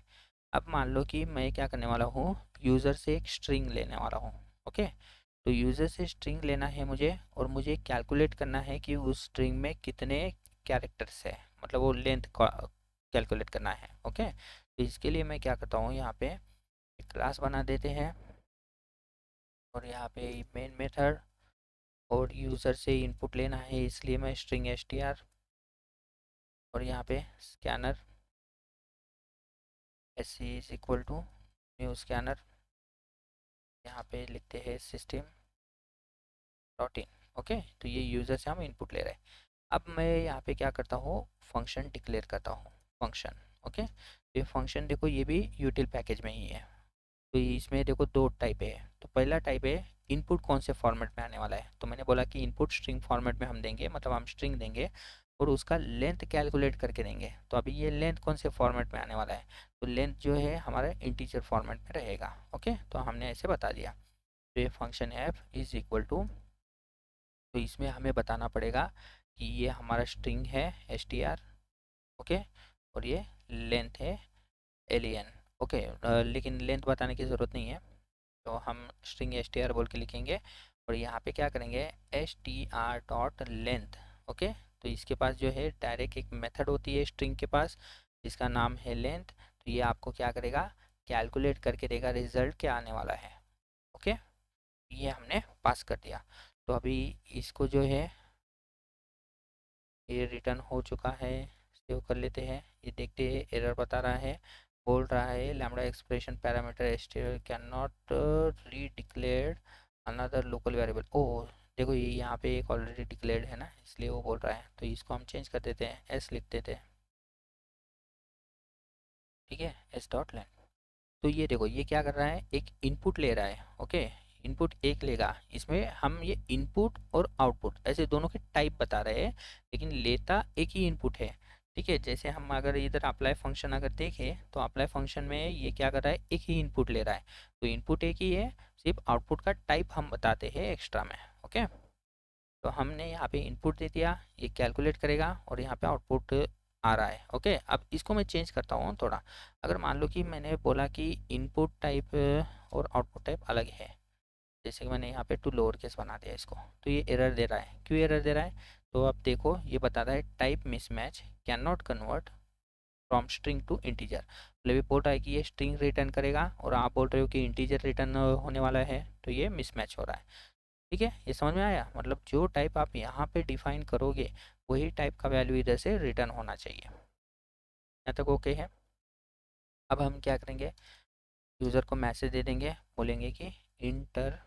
A: अब मान लो कि मैं क्या करने वाला हूँ, यूज़र से एक स्ट्रिंग लेने वाला हूँ। ओके, तो यूज़र से स्ट्रिंग लेना है मुझे, और मुझे कैलकुलेट करना है कि उस स्ट्रिंग में कितने कैरेक्टर्स है, मतलब वो लेंथ कैलकुलेट करना है। ओके, तो इसके लिए मैं क्या करता हूँ, यहाँ पे एक क्लास बना देते हैं और यहाँ पे मेन मेथड, और यूज़र से इनपुट लेना है इसलिए मैं स्ट्रिंग str, और यहाँ पे scanner S is equal to new scanner, यहाँ पे लिखते हैं सिस्टम डॉट इन। ओके, तो ये यूज़र से हम इनपुट ले रहे हैं। अब मैं यहाँ पे क्या करता हूँ, फंक्शन डिक्लेयर करता हूँ, फंक्शन। ओके, ये फंक्शन देखो ये भी यूटिल पैकेज में ही है। तो इसमें देखो दो टाइप है। तो पहला टाइप है इनपुट कौन से फॉर्मेट में आने वाला है, तो मैंने बोला कि इनपुट स्ट्रिंग फॉर्मेट में हम देंगे, मतलब हम स्ट्रिंग देंगे और उसका लेंथ कैलकुलेट करके देंगे। तो अभी ये लेंथ कौन से फॉर्मेट में आने वाला है, तो लेंथ जो है हमारा इंटीजर फॉर्मेट में रहेगा। ओके, तो हमने ऐसे बता दिया। तो ये function F is equal to तो इसमें हमें बताना पड़ेगा कि ये हमारा स्ट्रिंग है str, ओके, और ये लेंथ है len, ओके। लेकिन लेंथ बताने की ज़रूरत नहीं है, तो हम स्ट्रिंग str बोल के लिखेंगे और यहाँ पे क्या करेंगे str डॉट लेंथ, ओके। तो इसके पास जो है डायरेक्ट एक मेथड होती है स्ट्रिंग के पास जिसका नाम है लेंथ। तो ये आपको क्या करेगा, कैलकुलेट करके देगा रिजल्ट क्या आने वाला है, ओके। ये हमने पास कर दिया। तो अभी इसको जो है ये रिटर्न हो चुका है, सेव कर लेते हैं। ये देखते हैं एरर बता रहा है, बोल रहा है lambda expression parameter str can not री डिक्लेयर्ड अनदर लोकल वेरिएबल। ओह देखो ये यहाँ पे एक ऑलरेडी डिक्लेयर्ड है ना, इसलिए वो बोल रहा है। तो इसको हम चेंज कर देते हैं, एस लिख देते हैं, ठीक है, एस डॉट लेन। तो ये देखो ये क्या कर रहा है, एक इनपुट ले रहा है, ओके। इनपुट एक लेगा, इसमें हम ये इनपुट और आउटपुट ऐसे दोनों के टाइप बता रहे हैं, लेकिन लेता एक ही इनपुट है, ठीक है। जैसे हम अगर इधर अप्लाई फंक्शन अगर देखें तो अप्लाई फंक्शन में ये क्या कर रहा है, एक ही इनपुट ले रहा है। तो इनपुट एक ही है, सिर्फ आउटपुट का टाइप हम बताते हैं एक्स्ट्रा में, ओके। तो हमने यहाँ पे इनपुट दे दिया, ये कैलकुलेट करेगा और यहाँ पे आउटपुट आ रहा है, ओके। अब इसको मैं चेंज करता हूँ थोड़ा। अगर मान लो कि मैंने बोला कि इनपुट टाइप और आउटपुट टाइप अलग है, जैसे कि मैंने यहाँ पे टू लोअर केस बना दिया इसको, तो ये एरर दे रहा है। क्यों एरर दे रहा है, तो अब देखो ये बता रहा है type mismatch can not convert from string to integer. मतलब ये बोल रहा है कि ये स्ट्रिंग रिटर्न करेगा और आप बोल रहे हो कि इंटीजर रिटर्न होने वाला है, तो ये मिसमैच हो रहा है, ठीक है। ये समझ में आया, मतलब जो टाइप आप यहाँ पे डिफाइन करोगे वही टाइप का वैल्यू इधर से रिटर्न होना चाहिए। यहाँ तक ओके है। अब हम क्या करेंगे, यूज़र को मैसेज दे देंगे, बोलेंगे कि इंटर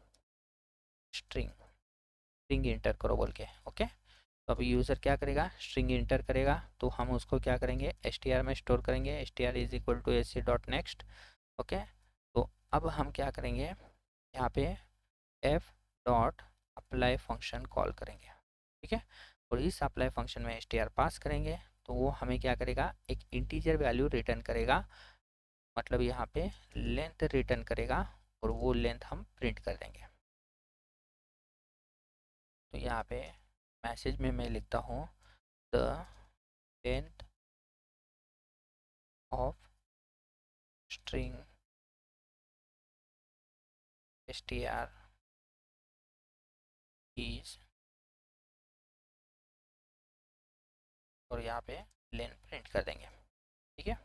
A: स्ट्रिंग, स्ट्रिंग इंटर करो बोल के, ओके। तो अभी यूज़र क्या करेगा, स्ट्रिंग इंटर करेगा, तो हम उसको क्या करेंगे str में स्टोर करेंगे, str is equal to sc dot next, okay. तो अब हम क्या करेंगे, यहाँ पे f dot apply function call करेंगे, ठीक है। और इस अप्लाई फंक्शन में str पास करेंगे, तो वो हमें क्या करेगा, एक इंटीजर वैल्यू रिटर्न करेगा, मतलब यहाँ पे लेंथ रिटर्न करेगा और वो लेंथ हम प्रिंट कर देंगे। तो यहाँ पे मैसेज में मैं लिखता हूँ the length of string str is, और यहाँ पे लेंथ प्रिंट कर देंगे, ठीक है।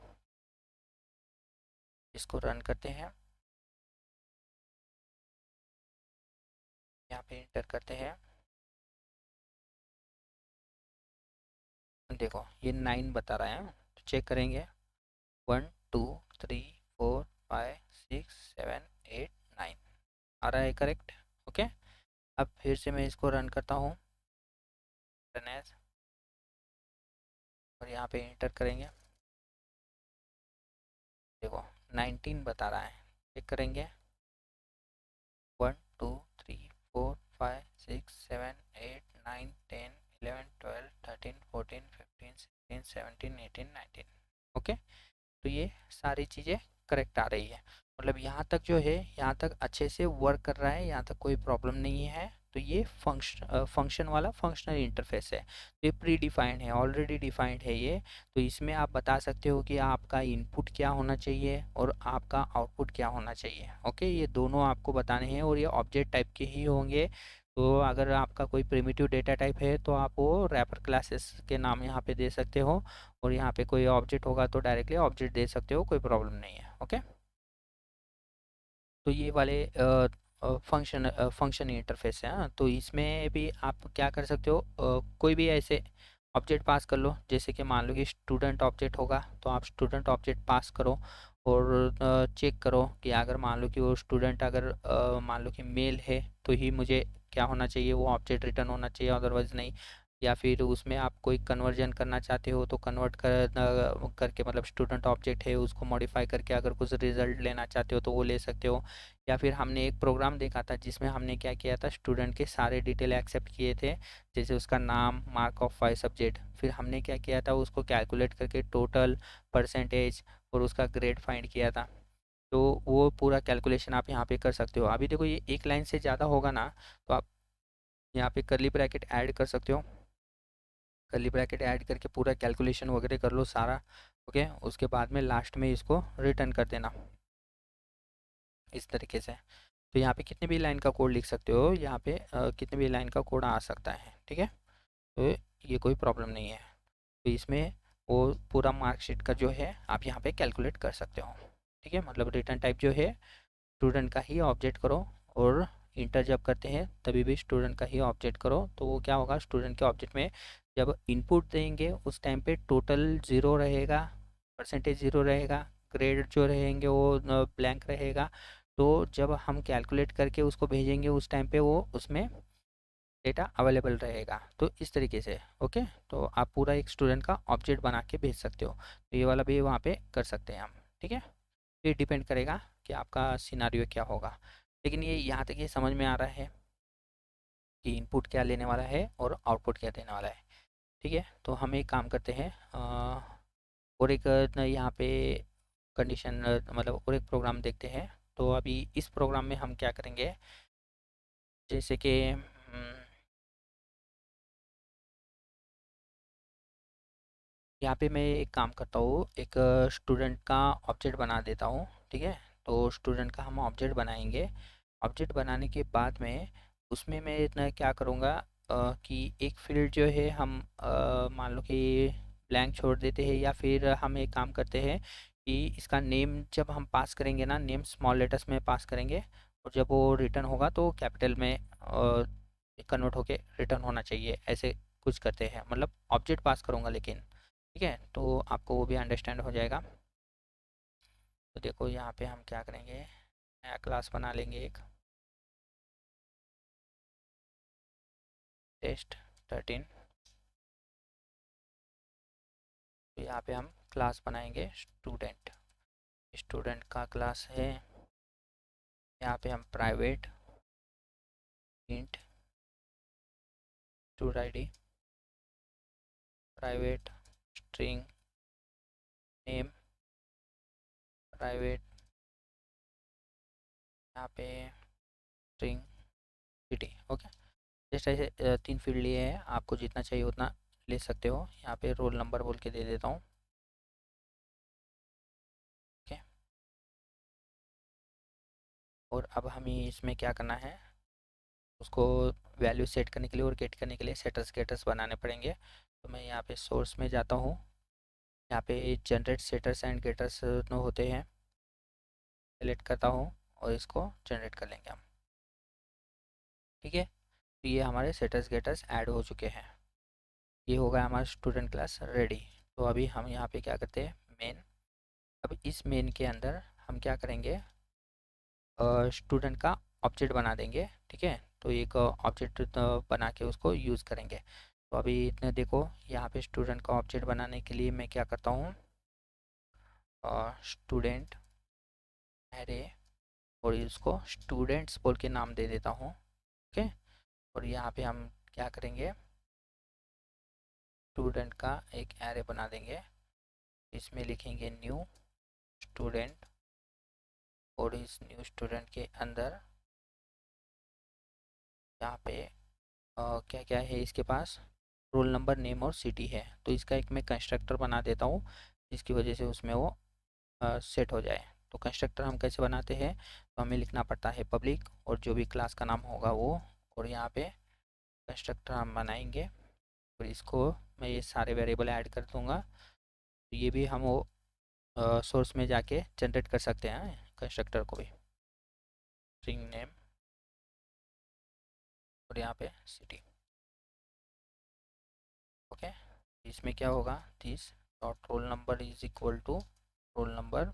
A: इसको रन करते हैं, यहाँ पे इंटर करते हैं, देखो ये 9 बता रहा है, तो चेक करेंगे 1 2 3 4 5 6 7 8 9 आ रहा है करेक्ट, ओके। अब फिर से मैं इसको रन करता हूँ, रन एज, और यहाँ पे इंटर करेंगे, देखो 19 बता रहा है। चेक करेंगे 1 2 3 4 5 6 7 8 9 10 11 12 13 14 15 16 17 18 19, ओके। तो ये सारी चीज़ें करेक्ट आ रही है, मतलब यहाँ तक जो है यहाँ तक अच्छे से वर्क कर रहा है, यहाँ तक कोई प्रॉब्लम नहीं है। तो ये फंक्शन वाला फंक्शनल इंटरफेस है, तो ये प्री डिफाइंड है, ऑलरेडी डिफाइंड है ये। तो इसमें आप बता सकते हो कि आपका इनपुट क्या होना चाहिए और आपका आउटपुट क्या होना चाहिए, ओके। ये दोनों आपको बताने हैं और ये ऑब्जेक्ट टाइप के ही होंगे। तो अगर आपका कोई प्रिमिटिव डेटा टाइप है तो आप वो रैपर क्लासेस के नाम यहाँ पे दे सकते हो, और यहाँ पे कोई ऑब्जेक्ट होगा तो डायरेक्टली ऑब्जेक्ट दे सकते हो, कोई प्रॉब्लम नहीं है, ओके। तो ये वाले फंक्शन इंटरफेस है, हाँ। तो इसमें भी आप क्या कर सकते हो, कोई भी ऐसे ऑब्जेक्ट पास कर लो, जैसे कि मान लो कि स्टूडेंट ऑब्जेक्ट होगा तो आप स्टूडेंट ऑब्जेक्ट पास करो और चेक करो कि अगर मान लो कि वो स्टूडेंट अगर मान लो कि मेल है तो ही मुझे क्या होना चाहिए, वो ऑब्जेक्ट रिटर्न होना चाहिए, अदरवाइज़ नहीं। या फिर उसमें आप कोई कन्वर्जन करना चाहते हो तो कन्वर्ट करके, मतलब स्टूडेंट ऑब्जेक्ट है उसको मॉडिफाई करके अगर कुछ रिजल्ट लेना चाहते हो तो वो ले सकते हो। या फिर हमने एक प्रोग्राम देखा था जिसमें हमने क्या किया था, स्टूडेंट के सारे डिटेल एक्सेप्ट किए थे, जैसे उसका नाम, मार्क ऑफ 5 सब्जेक्ट, फिर हमने क्या किया था उसको कैलकुलेट करके टोटल, परसेंटेज और उसका ग्रेड फाइंड किया था। तो वो पूरा कैलकुलेशन आप यहाँ पे कर सकते हो। अभी देखो ये एक लाइन से ज़्यादा होगा ना, तो आप यहाँ पे करली ब्रैकेट ऐड कर सकते हो। करली ब्रैकेट ऐड करके पूरा कैलकुलेशन वगैरह कर लो सारा। ओके, उसके बाद में लास्ट में इसको रिटर्न कर देना इस तरीके से। तो यहाँ पे कितने भी लाइन का कोड लिख सकते हो, यहाँ पे कितने भी लाइन का कोड आ सकता है, ठीक है। तो ये कोई प्रॉब्लम नहीं है। तो इसमें वो पूरा मार्कशीट का जो है आप यहाँ पे कैलकुलेट कर सकते हो, ठीक है। मतलब रिटर्न टाइप जो है स्टूडेंट का ही ऑब्जेक्ट करो, और इंटर जब करते हैं तभी भी स्टूडेंट का ही ऑब्जेक्ट करो। तो वो क्या होगा, स्टूडेंट के ऑब्जेक्ट में जब इनपुट देंगे उस टाइम पे टोटल ज़ीरो रहेगा, परसेंटेज ज़ीरो रहेगा, ग्रेड जो रहेंगे वो ब्लैंक रहेगा। तो जब हम कैलकुलेट करके उसको भेजेंगे उस टाइम पे वो उसमें डेटा अवेलेबल रहेगा। तो इस तरीके से ओके। तो आप पूरा एक स्टूडेंट का ऑब्जेक्ट बना के भेज सकते हो। तो ये वाला भी वहाँ पे कर सकते हैं हम, ठीक है। ये डिपेंड करेगा कि आपका सिनारियो क्या होगा। लेकिन ये यहाँ तक ये समझ में आ रहा है कि इनपुट क्या लेने वाला है और आउटपुट क्या देने वाला है, ठीक है। तो हम एक काम करते हैं, और एक यहाँ पे कंडीशन मतलब और एक प्रोग्राम देखते हैं। तो अभी इस प्रोग्राम में हम क्या करेंगे, जैसे कि यहाँ पे मैं एक काम करता हूँ, एक स्टूडेंट का ऑब्जेक्ट बना देता हूँ, ठीक है। तो स्टूडेंट का हम ऑब्जेक्ट बनाएंगे। ऑब्जेक्ट बनाने के बाद में उसमें मैं इतना क्या करूँगा, कि एक फील्ड जो है हम मान लो कि ब्लैंक छोड़ देते हैं, या फिर हम एक काम करते हैं कि इसका नेम जब हम पास करेंगे ना, नेम स्मॉल लेटर्स में पास करेंगे, और जब वो रिटर्न होगा तो कैपिटल में कन्वर्ट होके रिटर्न होना चाहिए, ऐसे कुछ करते हैं। मतलब ऑब्जेक्ट पास करूँगा लेकिन, ठीक है। तो आपको वो भी अंडरस्टैंड हो जाएगा। तो देखो यहाँ पे हम क्या करेंगे, नया क्लास बना लेंगे एक, टेस्ट 13। तो यहाँ पे हम क्लास बनाएंगे स्टूडेंट। स्टूडेंट का क्लास है, यहाँ पे हम private int stood ID, private string name, private यहाँ पे स्ट्रिंग सिटी। ओके, जैसे ऐसे तीन फील्ड लिए हैं, आपको जितना चाहिए उतना ले सकते हो। यहाँ पे रोल नंबर बोल के दे देता हूँ, ओके। और अब हमें इसमें क्या करना है, उसको वैल्यू सेट करने के लिए और गेट करने के लिए सेटर्स गेटर्स बनाने पड़ेंगे। तो मैं यहाँ पे सोर्स में जाता हूँ, यहाँ पे जनरेट सेटर्स एंड गेटर्स होते हैं, सेलेक्ट करता हूँ और इसको जनरेट कर लेंगे हम, ठीक है। तो ये हमारे सेटर्स गेटर्स ऐड हो चुके हैं। ये हो गया हमारा स्टूडेंट क्लास रेडी। तो अभी हम यहाँ पे क्या करते हैं, मेन। अब इस मेन के अंदर हम क्या करेंगे, स्टूडेंट का ऑब्जेक्ट बना देंगे, ठीक है। तो एक ऑब्जेक्ट बना के उसको यूज़ करेंगे। तो अभी इतने देखो, यहाँ पे स्टूडेंट का ऑब्जेक्ट बनाने के लिए मैं क्या करता हूँ, स्टूडेंट एरे, और इसको स्टूडेंट्स बोल के नाम दे देता हूँ, ओके। और यहाँ पे हम क्या करेंगे, स्टूडेंट का एक एरे बना देंगे, इसमें लिखेंगे न्यू स्टूडेंट, और इस न्यू स्टूडेंट के अंदर यहाँ पे क्या क्या है इसके पास, रोल नंबर नेम और सिटी है। तो इसका एक मैं कंस्ट्रक्टर बना देता हूँ, जिसकी वजह से उसमें वो सेट हो जाए। तो कंस्ट्रक्टर हम कैसे बनाते हैं, तो हमें लिखना पड़ता है पब्लिक और जो भी क्लास का नाम होगा वो, और यहाँ पे कंस्ट्रक्टर हम बनाएंगे, और इसको मैं ये सारे वेरिएबल ऐड कर दूँगा। तो ये भी हम वो सोर्स में जाके जनरेट कर सकते हैं कंस्ट्रक्टर को भी, स्ट्रिंग नेम और यहाँ पे सिटी, ओके। इसमें क्या होगा, this dot roll number is equal to roll number,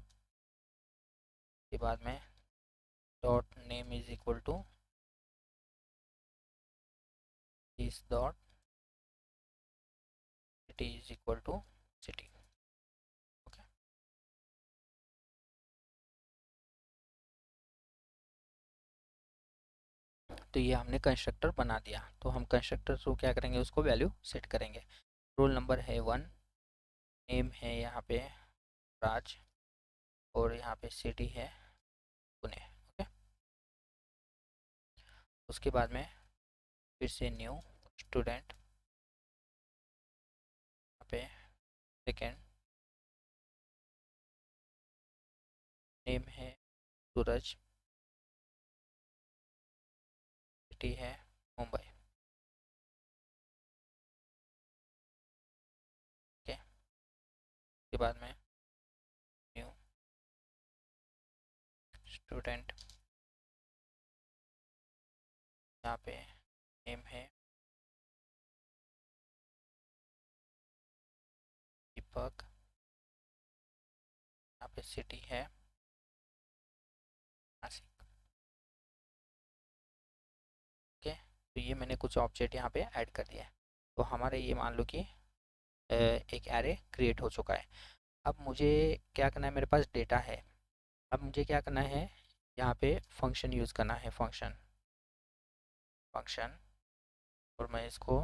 A: के बाद में dot name is equal to this dot city is equal to city, okay. तो ये हमने कंस्ट्रक्टर बना दिया। तो हम कंस्ट्रक्टर को क्या करेंगे, उसको वैल्यू सेट करेंगे। रोल नंबर है 1, नेम है यहाँ पे राज, और यहाँ पे सिटी है पुणे, ओके। उसके बाद में फिर से न्यू स्टूडेंट, यहाँ पे सेकेंड, नेम है सूरज, सिटी है मुंबई। ओके, उसके बाद में न्यू स्टूडेंट, यहाँ पे नेम है दीपक, यहाँ पे सिटी है नासिक। ओके, तो ये मैंने कुछ ऑब्जेक्ट यहाँ पे ऐड कर दिया है। तो हमारे ये मान लो कि एक एरे क्रिएट हो चुका है। अब मुझे क्या करना है, मेरे पास डेटा है। अब मुझे क्या करना है, यहाँ पे फंक्शन यूज़ करना है, फंक्शन फंक्शन और मैं इसको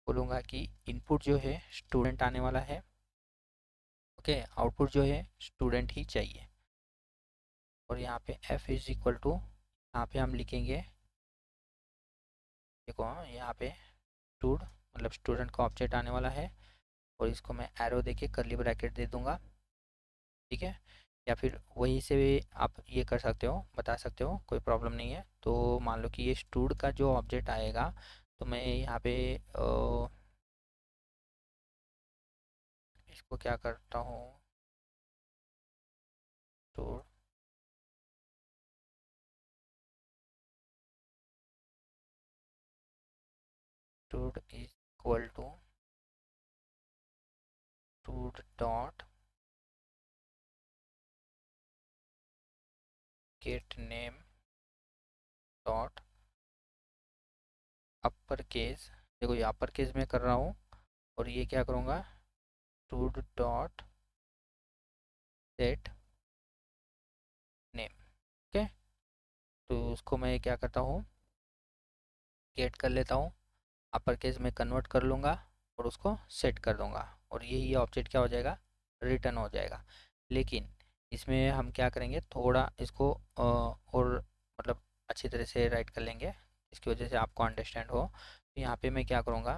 A: बोलूँगा कि इनपुट जो है स्टूडेंट आने वाला है। ओके, आउटपुट जो है स्टूडेंट ही चाहिए। और यहाँ पे f इज इक्वल टू, यहाँ पे हम लिखेंगे, देखो यहाँ पे स्टूड मतलब स्टूडेंट का ऑब्जेक्ट आने वाला है, और इसको मैं एरो देके करली ब्रैकेट दे दूंगा। ठीक है, या फिर वहीं से भी आप ये कर सकते हो, बता सकते हो, कोई प्रॉब्लम नहीं है। तो मान लो कि ये स्टूड का जो ऑब्जेक्ट आएगा, तो मैं यहाँ पे इसको क्या करता हूँ, stud stud is equal to stud dot get name dot upper case. देखो ये अपर केस में कर रहा हूँ, और ये क्या करूँगा, stood dot set name. Okay, तो उसको मैं क्या करता हूँ, गेट कर लेता हूँ, अपर केस में कन्वर्ट कर लूँगा और उसको सेट कर दूँगा, और ये ऑब्जेक्ट क्या हो जाएगा, रिटर्न हो जाएगा। लेकिन इसमें हम क्या करेंगे, थोड़ा इसको और मतलब अच्छी तरह से राइट कर लेंगे, इसकी वजह से आपको अंडरस्टैंड हो। तो यहाँ पे मैं क्या करूँगा,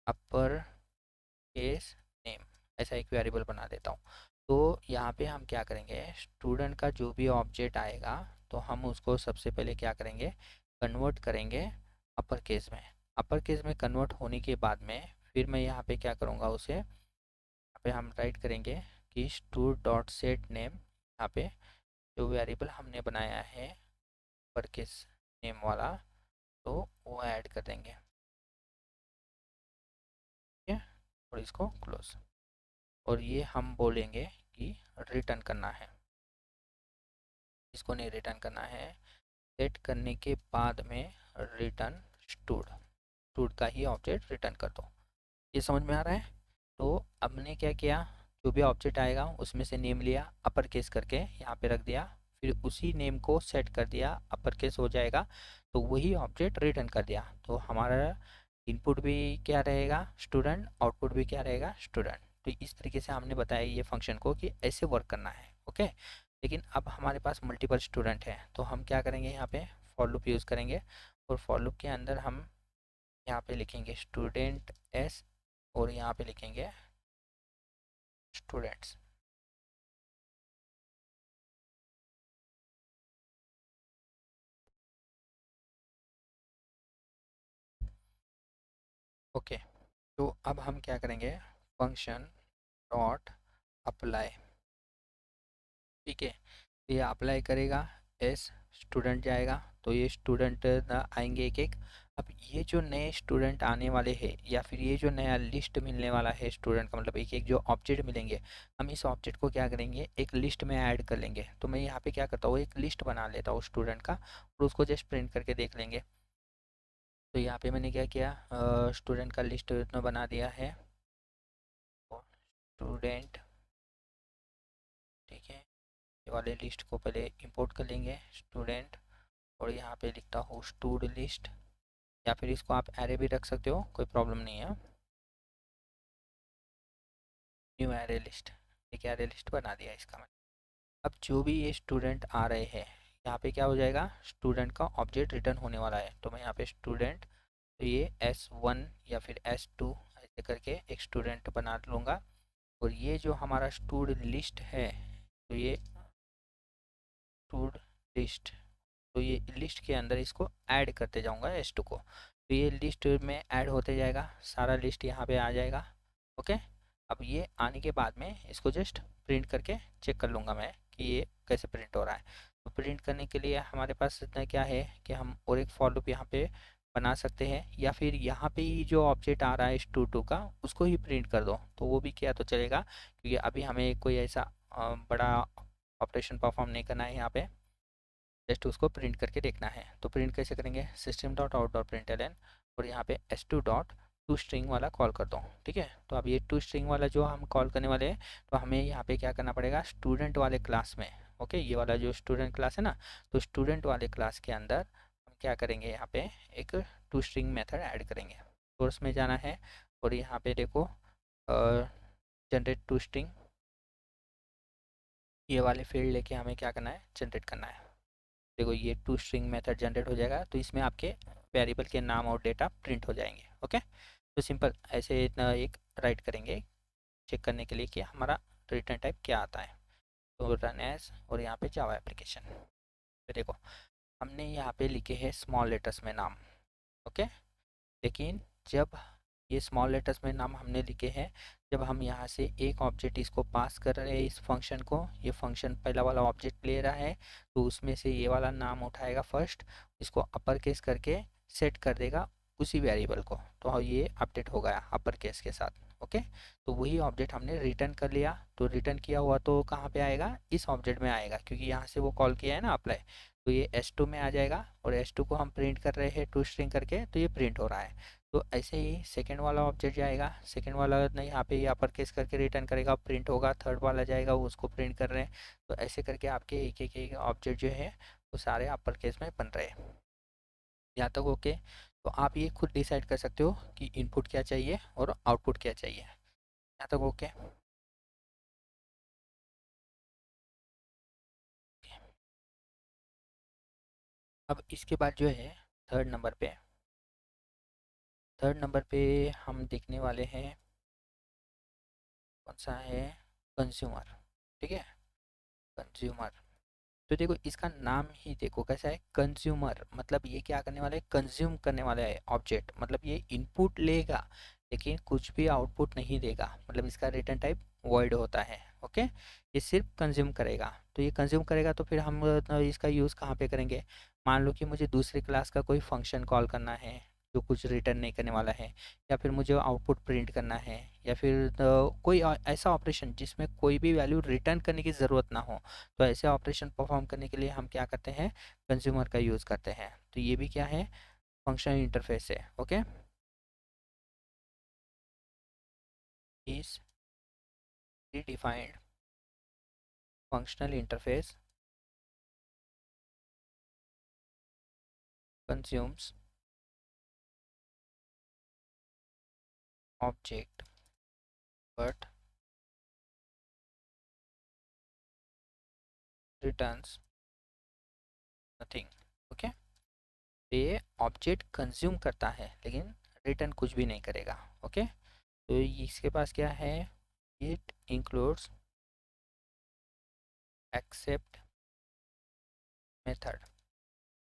A: अपर केस नेम ऐसा एक वेरिएबल बना देता हूँ। तो यहाँ पे हम क्या करेंगे, स्टूडेंट का जो भी ऑब्जेक्ट आएगा, तो हम उसको सबसे पहले क्या करेंगे, कन्वर्ट करेंगे अपर केस में। अपर केस में कन्वर्ट होने के बाद में फिर मैं यहाँ पे क्या करूँगा, उसे यहाँ पे हम राइट करेंगे कि स्टूड डॉट सेट नेम, यहाँ पे जो वेरिएबल हमने बनाया है अपर केस नेम वाला, तो वो ऐड कर देंगे। ठीक है, और इसको क्लोज, और ये हम बोलेंगे कि रिटर्न करना है, इसको नहीं रिटर्न करना है। सेट करने के बाद में रिटर्न स्टूड, स्टूड का ही ऑब्जेक्ट रिटर्न कर दो। ये समझ में आ रहा है। तो हमने क्या किया, जो भी ऑब्जेक्ट आएगा उसमें से नेम लिया, अपर केस करके यहाँ पे रख दिया, फिर उसी नेम को सेट कर दिया, अपर केस हो जाएगा, तो वही ऑब्जेक्ट रिटर्न कर दिया। तो हमारा इनपुट भी क्या रहेगा, स्टूडेंट, आउटपुट भी क्या रहेगा, स्टूडेंट। तो इस तरीके से हमने बताया ये फंक्शन को कि ऐसे वर्क करना है। ओके, लेकिन अब हमारे पास मल्टीपल स्टूडेंट है, तो हम क्या करेंगे, यहाँ पे फॉर लूप यूज़ करेंगे, और फॉर लूप के अंदर हम यहाँ पे लिखेंगे स्टूडेंट एस, और यहाँ पे लिखेंगे स्टूडेंट्स। ओके, तो अब हम क्या करेंगे, फंक्शन डॉट अप्लाई। ठीक है, ये अप्लाई करेगा, एस स्टूडेंट जाएगा, तो ये स्टूडेंट आएंगे एक एक। अब ये जो नए स्टूडेंट आने वाले हैं, या फिर ये जो नया लिस्ट मिलने वाला है स्टूडेंट का, मतलब एक एक जो ऑब्जेक्ट मिलेंगे, हम इस ऑब्जेक्ट को क्या करेंगे, एक लिस्ट में ऐड कर लेंगे। तो मैं यहाँ पे क्या करता हूँ, एक लिस्ट बना लेता हूँ स्टूडेंट का, और उसको जस्ट प्रिंट करके देख लेंगे। तो यहाँ पे मैंने क्या किया, स्टूडेंट का लिस्ट बना दिया है, स्टूडेंट। ठीक है, ये वाले लिस्ट को पहले इंपोर्ट कर लेंगे, स्टूडेंट, और यहाँ पे लिखता हूँ स्टूड लिस्ट, या फिर इसको आप एरे भी रख सकते हो, कोई प्रॉब्लम नहीं है। न्यू एरे लिस्ट, एक एरे लिस्ट बना दिया इसका मैंने। अब जो भी ये स्टूडेंट आ रहे हैं, यहाँ पे क्या हो जाएगा, स्टूडेंट का ऑब्जेक्ट रिटर्न होने वाला है। तो मैं यहाँ पे स्टूडेंट तो ये S1 या फिर S2 ऐसे करके एक स्टूडेंट बना लूँगा। और ये जो हमारा स्टूड लिस्ट है, तो ये स्टूड लिस्ट, तो ये लिस्ट के अंदर इसको ऐड करते जाऊंगा S2 को। तो ये लिस्ट में ऐड होते जाएगा, सारा लिस्ट यहाँ पे आ जाएगा। ओके, अब ये आने के बाद में इसको जस्ट प्रिंट करके चेक कर लूँगा मैं कि ये कैसे प्रिंट हो रहा है। तो प्रिंट करने के लिए हमारे पास इतना क्या है कि हम और एक फॉर लूप यहाँ पे बना सकते हैं, या फिर यहाँ पे ही जो ऑब्जेक्ट आ रहा है स्टू2 का उसको ही प्रिंट कर दो, तो वो भी किया तो चलेगा, क्योंकि अभी हमें कोई ऐसा बड़ा ऑपरेशन परफॉर्म नहीं करना है यहाँ पे, जस्ट उसको प्रिंट करके देखना है। तो प्रिंट कैसे करेंगे, system dot out dot print L N, और यहाँ पे S2 डॉट टू स्ट्रिंग वाला कॉल कर दो। ठीक है, तो अब ये टू स्ट्रिंग वाला जो हम कॉल करने वाले हैं, तो हमें यहाँ पे क्या करना पड़ेगा, स्टूडेंट वाले क्लास में, ओके, ये वाला जो स्टूडेंट क्लास है ना, तो स्टूडेंट वाले क्लास के अंदर हम क्या करेंगे, यहाँ पे एक टू स्ट्रिंग मेथड ऐड करेंगे। सोर्स में जाना है और यहाँ पे देखो जनरेट टू स्ट्रिंग, ये वाले फील्ड लेके हमें क्या करना है, जनरेट करना है। देखो ये टू स्ट्रिंग मेथड जनरेट हो जाएगा, तो इसमें आपके वेरिएबल के नाम और डेटा प्रिंट हो जाएंगे। ओके, तो सिंपल ऐसे इतना एक राइट करेंगे चेक करने के लिए कि हमारा रिटर्न टाइप क्या आता है। तो रन एज और यहाँ पे जावा एप्लीकेशन, तो देखो हमने यहाँ पे लिखे हैं स्मॉल लेटर्स में नाम। ओके, लेकिन जब ये स्मॉल लेटर्स में नाम हमने लिखे हैं, जब हम यहाँ से एक ऑब्जेक्ट इसको पास कर रहे हैं इस फंक्शन को, ये फंक्शन पहला वाला ऑब्जेक्ट ले रहा है, तो उसमें से ये वाला नाम उठाएगा फर्स्ट, इसको अपर केस करके सेट कर देगा उसी वेरिएबल को, तो ये अपडेट हो गया अपर केस के साथ। ओके, तो वही ऑब्जेक्ट हमने रिटर्न कर लिया, तो रिटर्न किया हुआ तो कहाँ पे आएगा, इस ऑब्जेक्ट में आएगा, क्योंकि यहाँ से वो कॉल किया है ना अप्लाई, तो ये S2 में आ जाएगा, और S2 को हम प्रिंट कर रहे हैं टू स्ट्रिंग करके, तो ये प्रिंट हो रहा है। तो ऐसे ही सेकंड वाला ऑब्जेक्ट जाएगा, सेकंड वाला नहीं यहाँ पे ये अपर केस करके रिटर्न करेगा, प्रिंट होगा, थर्ड वाला जाएगा वो उसको प्रिंट कर रहे हैं। तो ऐसे करके आपके एक एक एक ऑब्जेक्ट जो है वो सारे अपर केस में बन रहे हैं। यहाँ तक ओके, तो आप ये खुद डिसाइड कर सकते हो कि इनपुट क्या चाहिए और आउटपुट क्या चाहिए। यहाँ तक ओके। अब इसके बाद जो है थर्ड नंबर पे हम देखने वाले हैं कौन सा है, कंज्यूमर। ठीक है, कंज्यूमर, तो देखो इसका नाम ही देखो कैसा है, कंज्यूमर, मतलब ये क्या करने वाला है, कंज्यूम करने वाला है ऑब्जेक्ट, मतलब ये इनपुट लेगा लेकिन कुछ भी आउटपुट नहीं देगा, मतलब इसका रिटर्न टाइप वॉइड होता है। ओके, ये सिर्फ कंज्यूम करेगा, तो ये कंज्यूम करेगा तो फिर हम इसका यूज़ कहाँ पे करेंगे, मान लो कि मुझे दूसरी क्लास का कोई फंक्शन कॉल करना है जो कुछ रिटर्न नहीं करने वाला है, या फिर मुझे आउटपुट प्रिंट करना है, या फिर कोई ऐसा ऑपरेशन जिसमें कोई भी वैल्यू रिटर्न करने की ज़रूरत ना हो, तो ऐसे ऑपरेशन परफॉर्म करने के लिए हम क्या करते हैं, कंज्यूमर का यूज़ करते हैं। तो ये भी क्या है, फंक्शनल इंटरफेस है। Okay, is defined functional interface consumes object but returns nothing. Okay, ये ऑब्जेक्ट कंज्यूम करता है लेकिन रिटर्न कुछ भी नहीं करेगा। ओके, तो इसके पास क्या है, इट इंक्लूड्स एक्सेप्ट मेथड,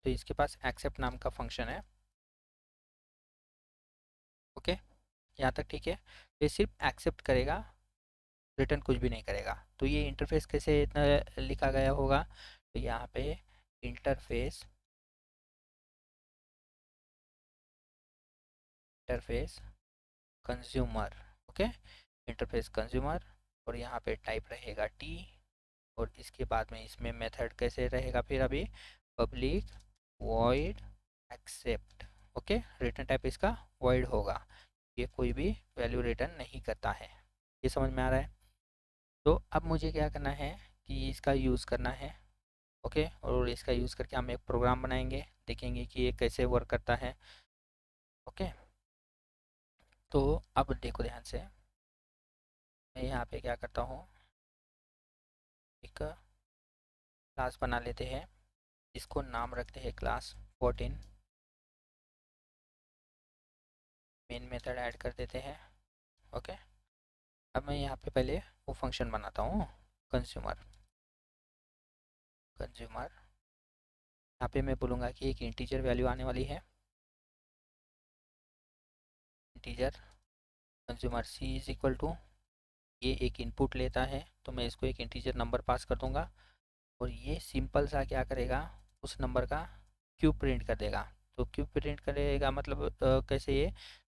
A: तो इसके पास एक्सेप्ट नाम का फंक्शन है। ओके, यहाँ तक ठीक है, ये सिर्फ एक्सेप्ट करेगा, रिटर्न कुछ भी नहीं करेगा। तो ये इंटरफेस कैसे इतना लिखा गया होगा, तो यहाँ पे interface interface consumer. Okay, interface consumer, और यहाँ पे टाइप रहेगा टी, और इसके बाद में इसमें मेथड कैसे रहेगा, फिर अभी public void accept. Okay, return type इसका वॉइड होगा, ये कोई भी वैल्यू रिटर्न नहीं करता है। ये समझ में आ रहा है। तो अब मुझे क्या करना है कि इसका यूज़ करना है। ओके, और इसका यूज़ करके हम एक प्रोग्राम बनाएंगे, देखेंगे कि ये कैसे वर्क करता है। ओके, तो अब देखो ध्यान से, मैं यहाँ पे क्या करता हूँ, एक क्लास बना लेते हैं, इसको नाम रखते हैं क्लास 14। मेन मेथड ऐड कर देते हैं। ओके, अब मैं यहाँ पे पहले वो फंक्शन बनाता हूँ, कंज्यूमर। कंज्यूमर यहाँ पे मैं बोलूँगा कि एक इंटीजर वैल्यू आने वाली है, integer consumer C is equal to, ये एक इनपुट लेता है तो मैं इसको एक इंटीजर नंबर पास कर दूंगा, और ये सिंपल सा क्या करेगा, उस नंबर का क्यूब प्रिंट कर देगा। तो क्यूब प्रिंट करेगा मतलब कैसे, ये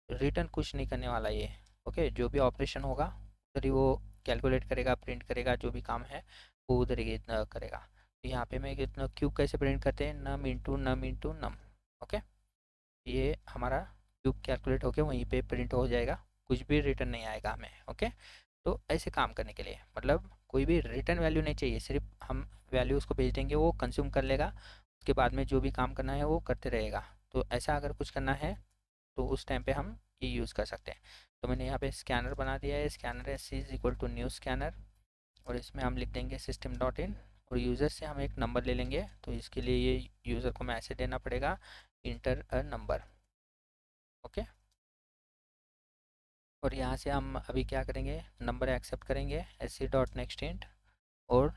A: रिटर्न कुछ नहीं करने वाला ये। ओके, जो भी ऑपरेशन होगा उधर ही वो कैलकुलेट करेगा, प्रिंट करेगा, जो भी काम है वो उधर ही करेगा। तो यहाँ पे मैं कितना क्यूब कैसे प्रिंट करते हैं, नम इंटू नम इंटू नम। ओके, ये हमारा क्यूब कैलकुलेट होके वहीं पे प्रिंट हो जाएगा, कुछ भी रिटर्न नहीं आएगा हमें। ओके, तो ऐसे काम करने के लिए मतलब कोई भी रिटर्न वैल्यू नहीं चाहिए, सिर्फ हम वैल्यू उसको भेज देंगे, वो कंज्यूम कर लेगा, उसके बाद में जो भी काम करना है वो करते रहेगा। तो ऐसा अगर कुछ करना है तो उस टाइम पे हम ये यूज़ कर सकते हैं। तो मैंने यहाँ पे स्कैनर बना दिया है, scanner S is equal to new scanner, और इसमें हम लिख देंगे सिस्टम डॉट इन, और यूज़र से हम एक नंबर ले लेंगे। तो इसके लिए ये यूज़र को मैसेज देना पड़ेगा, इंटर अ नंबर। ओके, और यहाँ से हम अभी क्या करेंगे, नंबर एक्सेप्ट करेंगे S C dot next int, और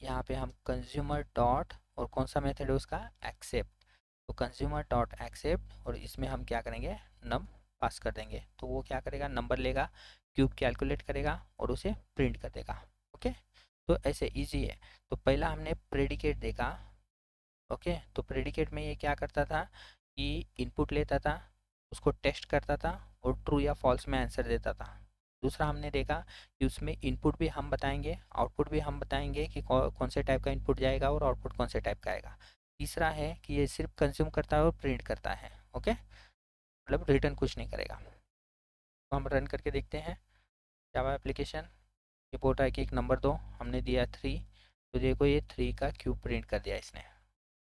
A: यहाँ पे हम कंज्यूमर डॉट, और कौन सा मेथड है उसका, एक्सेप्ट। तो कंज्यूमर डॉट एक्सेप्ट, और इसमें हम क्या करेंगे, नम पास कर देंगे। तो वो क्या करेगा, नंबर लेगा, क्यूब कैलकुलेट करेगा और उसे प्रिंट कर देगा। ओके, तो ऐसे इजी है। तो पहला हमने प्रेडिकेट देखा। ओके, तो प्रेडिकेट में ये क्या करता था कि इनपुट लेता था, उसको टेस्ट करता था, और ट्रू या फॉल्स में आंसर देता था। दूसरा हमने देखा कि उसमें इनपुट भी हम बताएंगे, आउटपुट भी हम बताएंगे कि कौन से टाइप का इनपुट जाएगा और आउटपुट कौन से टाइप का आएगा। तीसरा है कि ये सिर्फ कंज्यूम करता है और प्रिंट करता है। ओके, मतलब रिटर्न कुछ नहीं करेगा। तो हम रन करके देखते हैं जावा एप्लीकेशन। ये बोल रहा है कि एक नंबर दो, हमने दिया 3, तो देखो ये 3 का क्यूब प्रिंट कर दिया इसने।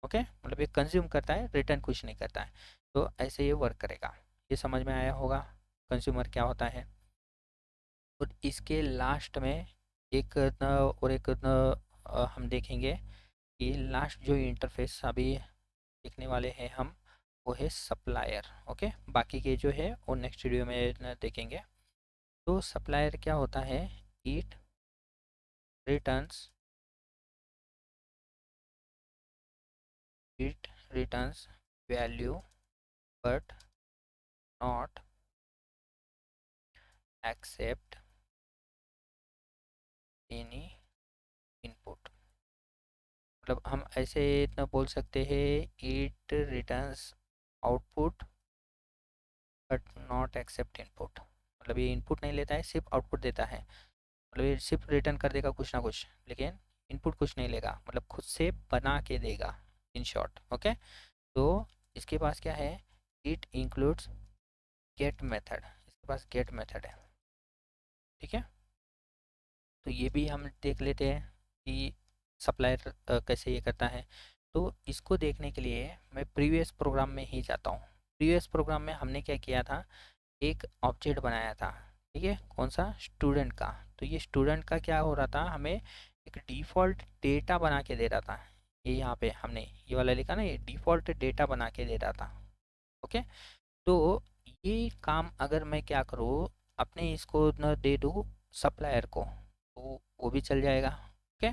A: ओके, मतलब ये कंज्यूम करता है, रिटर्न कुछ नहीं करता है। तो ऐसे ये वर्क करेगा। ये समझ में आया होगा कंज्यूमर क्या होता है। और इसके लास्ट में एक और एक हम देखेंगे कि लास्ट जो इंटरफेस अभी देखने वाले हैं हम, वो है सप्लायर। ओके, बाकी के जो है वो नेक्स्ट वीडियो में देखेंगे। तो सप्लायर क्या होता है, it returns, it returns value but not accept any input. मतलब हम ऐसे इतना बोल सकते हैं, it returns output but not accept input. मतलब ये इनपुट नहीं लेता है, सिर्फ आउटपुट देता है। मतलब ये सिर्फ रिटर्न कर देगा कुछ ना कुछ, लेकिन इनपुट कुछ नहीं लेगा, मतलब खुद से बना के देगा, इन शॉर्ट। ओके, तो इसके पास क्या है, इट इंक्लूड्स गेट मेथड, इसके पास गेट मेथड है। ठीक है, तो ये भी हम देख लेते हैं कि सप्लायर कैसे ये करता है। तो इसको देखने के लिए मैं प्रीवियस प्रोग्राम में ही जाता हूँ। प्रीवियस प्रोग्राम में हमने क्या किया था, एक ऑब्जेक्ट बनाया था। ठीक है, कौन सा, स्टूडेंट का। तो ये स्टूडेंट का क्या हो रहा था, हमें एक डिफ़ॉल्ट डेटा बना के दे रहा था। ये यहाँ पे हमने ये वाला लिखा ना, ये डिफ़ॉल्ट डेटा बना के दे रहा था। ओके, तो ये काम अगर मैं क्या करूँ, अपने इसको न दे दूँ सप्लायर को, तो वो भी चल जाएगा। ओके,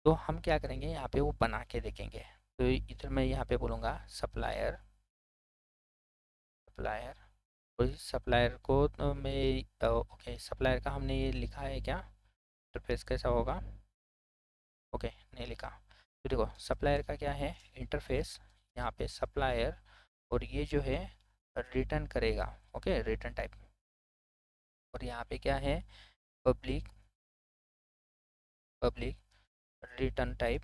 A: तो हम क्या करेंगे, यहाँ पे वो बना के देखेंगे। तो इधर मैं यहाँ पे बोलूँगा सप्लायर, सप्लायर, और इस सप्लायर को तो मैं ओके, सप्लायर का हमने ये लिखा है क्या, इंटरफेस कैसा होगा, ओके नहीं लिखा। तो देखो सप्लायर का क्या है इंटरफेस, यहाँ पे सप्लायर, और ये जो है रिटर्न करेगा। ओके, रिटर्न टाइप, और यहाँ पे क्या है, पब्लिक, पब्लिक रिटर्न टाइप,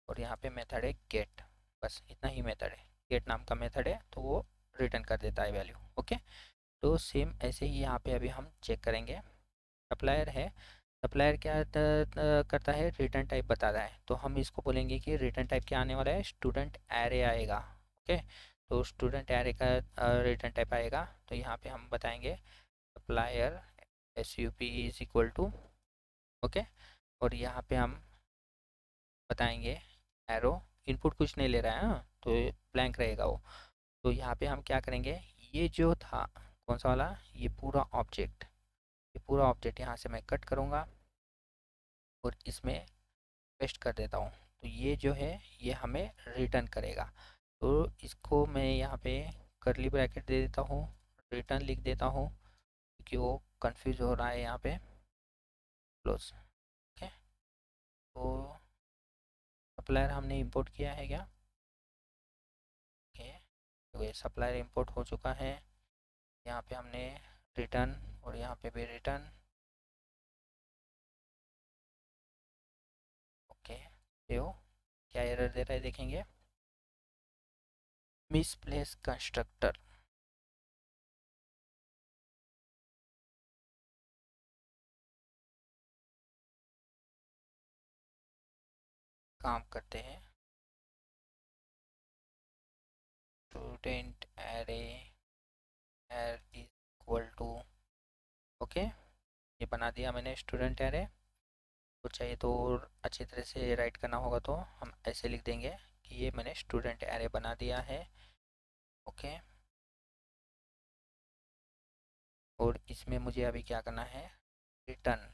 A: और यहाँ पे मेथड है गेट। बस इतना ही मेथड है, गेट नाम का मेथड है, तो वो रिटर्न कर देता है वैल्यू। ओके, तो सेम ऐसे ही यहाँ पे अभी हम चेक करेंगे। सप्लायर है, सप्लायर क्या करता है, रिटर्न टाइप बताता है। तो हम इसको बोलेंगे कि रिटर्न टाइप क्या आने वाला है, स्टूडेंट एरे आएगा। ओके, तो स्टूडेंट एरे का रिटर्न टाइप आएगा। तो यहाँ पे हम बताएंगे supplier S U P is equal to, okay, और यहाँ पे हम बताएंगे एरो, इनपुट कुछ नहीं ले रहा है हाँ, तो ब्लैंक रहेगा वो। तो यहाँ पे हम क्या करेंगे, ये जो था कौन सा वाला, ये पूरा ऑब्जेक्ट, ये पूरा ऑब्जेक्ट यहाँ से मैं कट करूँगा और इसमें पेस्ट कर देता हूँ। तो ये जो है ये हमें रिटर्न करेगा। तो इसको मैं यहाँ पे कर्ली ब्रैकेट दे देता हूँ, रिटर्न लिख देता हूँ क्योंकि वो कंफ्यूज हो रहा है यहाँ पे, क्लोज। ओके, तो सप्लायर हमने इंपोर्ट किया है क्या? ओके, तो ये सप्लायर इंपोर्ट हो चुका है। यहाँ पे हमने रिटर्न और यहाँ पे भी रिटर्न। ओके, तो क्या एरर दे रहा है देखेंगे, मिसप्लेस कंस्ट्रक्टर। काम करते हैं, स्टूडेंट एरे एर इज इक्वल टू, ओके, ये बना दिया मैंने स्टूडेंट एरे। तो चाहिए तो और अच्छी तरह से राइट करना होगा तो हम ऐसे लिख देंगे कि ये मैंने स्टूडेंट एरे बना दिया है। ओके, और इसमें मुझे अभी क्या करना है, रिटर्न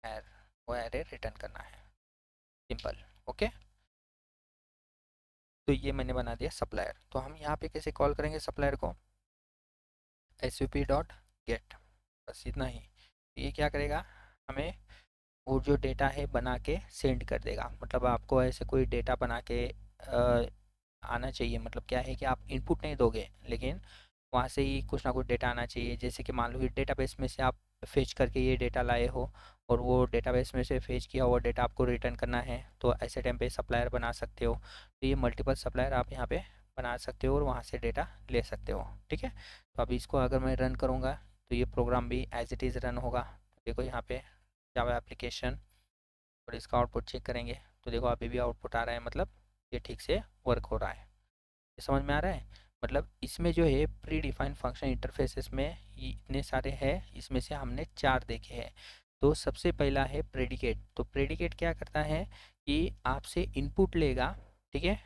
A: एर, वो एरे रिटर्न करना है, सिंपल। ओके, तो ये मैंने बना दिया सप्लायर। तो हम यहाँ पे कैसे कॉल करेंगे सप्लायर को, sup.get, बस इतना ही। तो ये क्या करेगा, हमें वो जो डेटा है बना के सेंड कर देगा। मतलब आपको ऐसे कोई डेटा बना के आना चाहिए, मतलब क्या है कि आप इनपुट नहीं दोगे लेकिन वहाँ से ही कुछ ना कुछ डेटा आना चाहिए। जैसे कि मान लो कि डेटाबेस में से आप फेच करके ये डेटा लाए हो और वो डेटाबेस में से फेच किया हुआ डेटा आपको रिटर्न करना है, तो ऐसे टाइम पे सप्लायर बना सकते हो। तो ये मल्टीपल सप्लायर आप यहाँ पे बना सकते हो और वहाँ से डेटा ले सकते हो। ठीक है, तो अभी इसको अगर मैं रन करूँगा तो ये प्रोग्राम भी एज इट इज़ रन होगा। देखो यहाँ पे जावा एप्लीकेशन, और इसका आउटपुट चेक करेंगे तो देखो अभी भी आउटपुट आ रहा है, मतलब ये ठीक से वर्क हो रहा है। ये समझ में आ रहा है? मतलब इसमें जो है प्री डिफाइंड फंक्शन इंटरफेसेस में ये इतने सारे हैं, इसमें से हमने 4 देखे हैं। तो सबसे पहला है प्रेडिकेट। तो प्रेडिकेट क्या करता है कि आपसे इनपुट लेगा, ठीक है,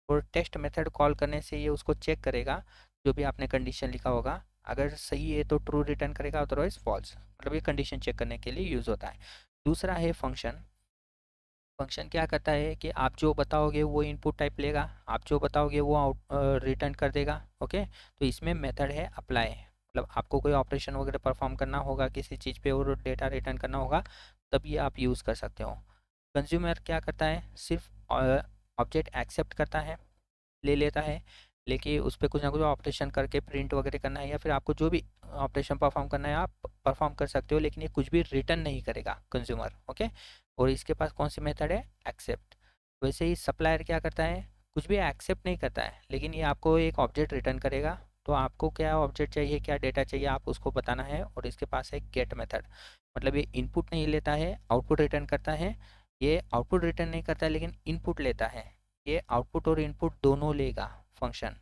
A: और टेस्ट मेथड कॉल करने से ये उसको चेक करेगा जो भी आपने कंडीशन लिखा होगा। अगर सही है तो ट्रू रिटर्न करेगा, अदरवाइज फॉल्स। मतलब ये कंडीशन चेक करने के लिए यूज़ होता है। दूसरा है फंक्शन। फंक्शन क्या करता है कि आप जो बताओगे वो इनपुट टाइप लेगा, आप जो बताओगे वो आउट रिटर्न कर देगा। ओके, तो इसमें मेथड है अप्लाई। मतलब आपको कोई ऑपरेशन वगैरह परफॉर्म करना होगा किसी चीज़ पे और डेटा रिटर्न करना होगा, तब ये आप यूज़ कर सकते हो। कंज्यूमर क्या करता है, सिर्फ ऑब्जेक्ट एक्सेप्ट करता है, ले लेता है, लेकिन उस पर कुछ ना कुछ ऑपरेशन करके प्रिंट वगैरह करना है या फिर आपको जो भी ऑपरेशन परफॉर्म करना है आप परफॉर्म कर सकते हो, लेकिन ये कुछ भी रिटर्न नहीं करेगा कंज्यूमर। ओके, और इसके पास कौन सी मेथड है, एक्सेप्ट। वैसे ही सप्लायर क्या करता है, कुछ भी एक्सेप्ट नहीं करता है, लेकिन ये आपको एक ऑब्जेक्ट रिटर्न करेगा। तो आपको क्या ऑब्जेक्ट चाहिए, क्या डेटा चाहिए, आप उसको बताना है। और इसके पास है गेट मेथड, मतलब ये इनपुट नहीं लेता है, आउटपुट रिटर्न करता है। ये आउटपुट रिटर्न नहीं करता है लेकिन इनपुट लेता है, ये आउटपुट और इनपुट दोनों लेगा फंक्शन।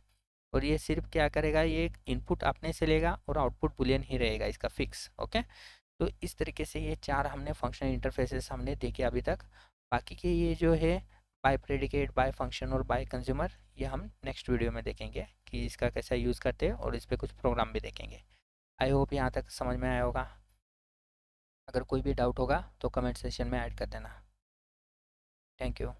A: और ये सिर्फ क्या करेगा, ये इनपुट अपने से लेगा और आउटपुट बुलियन ही रहेगा इसका फिक्स। ओके, तो इस तरीके से ये 4 हमने फंक्शनल इंटरफेसेस हमने देखे अभी तक। बाकी के ये जो है बाय प्रेडिकेट, बाय फंक्शन और बाय कंज्यूमर, ये हम नेक्स्ट वीडियो में देखेंगे कि इसका कैसा यूज़ करते हैं, और इस पर कुछ प्रोग्राम भी देखेंगे। आई होप यहाँ तक समझ में आया होगा। अगर कोई भी डाउट होगा तो कमेंट सेशन में ऐड कर देना। Thank you.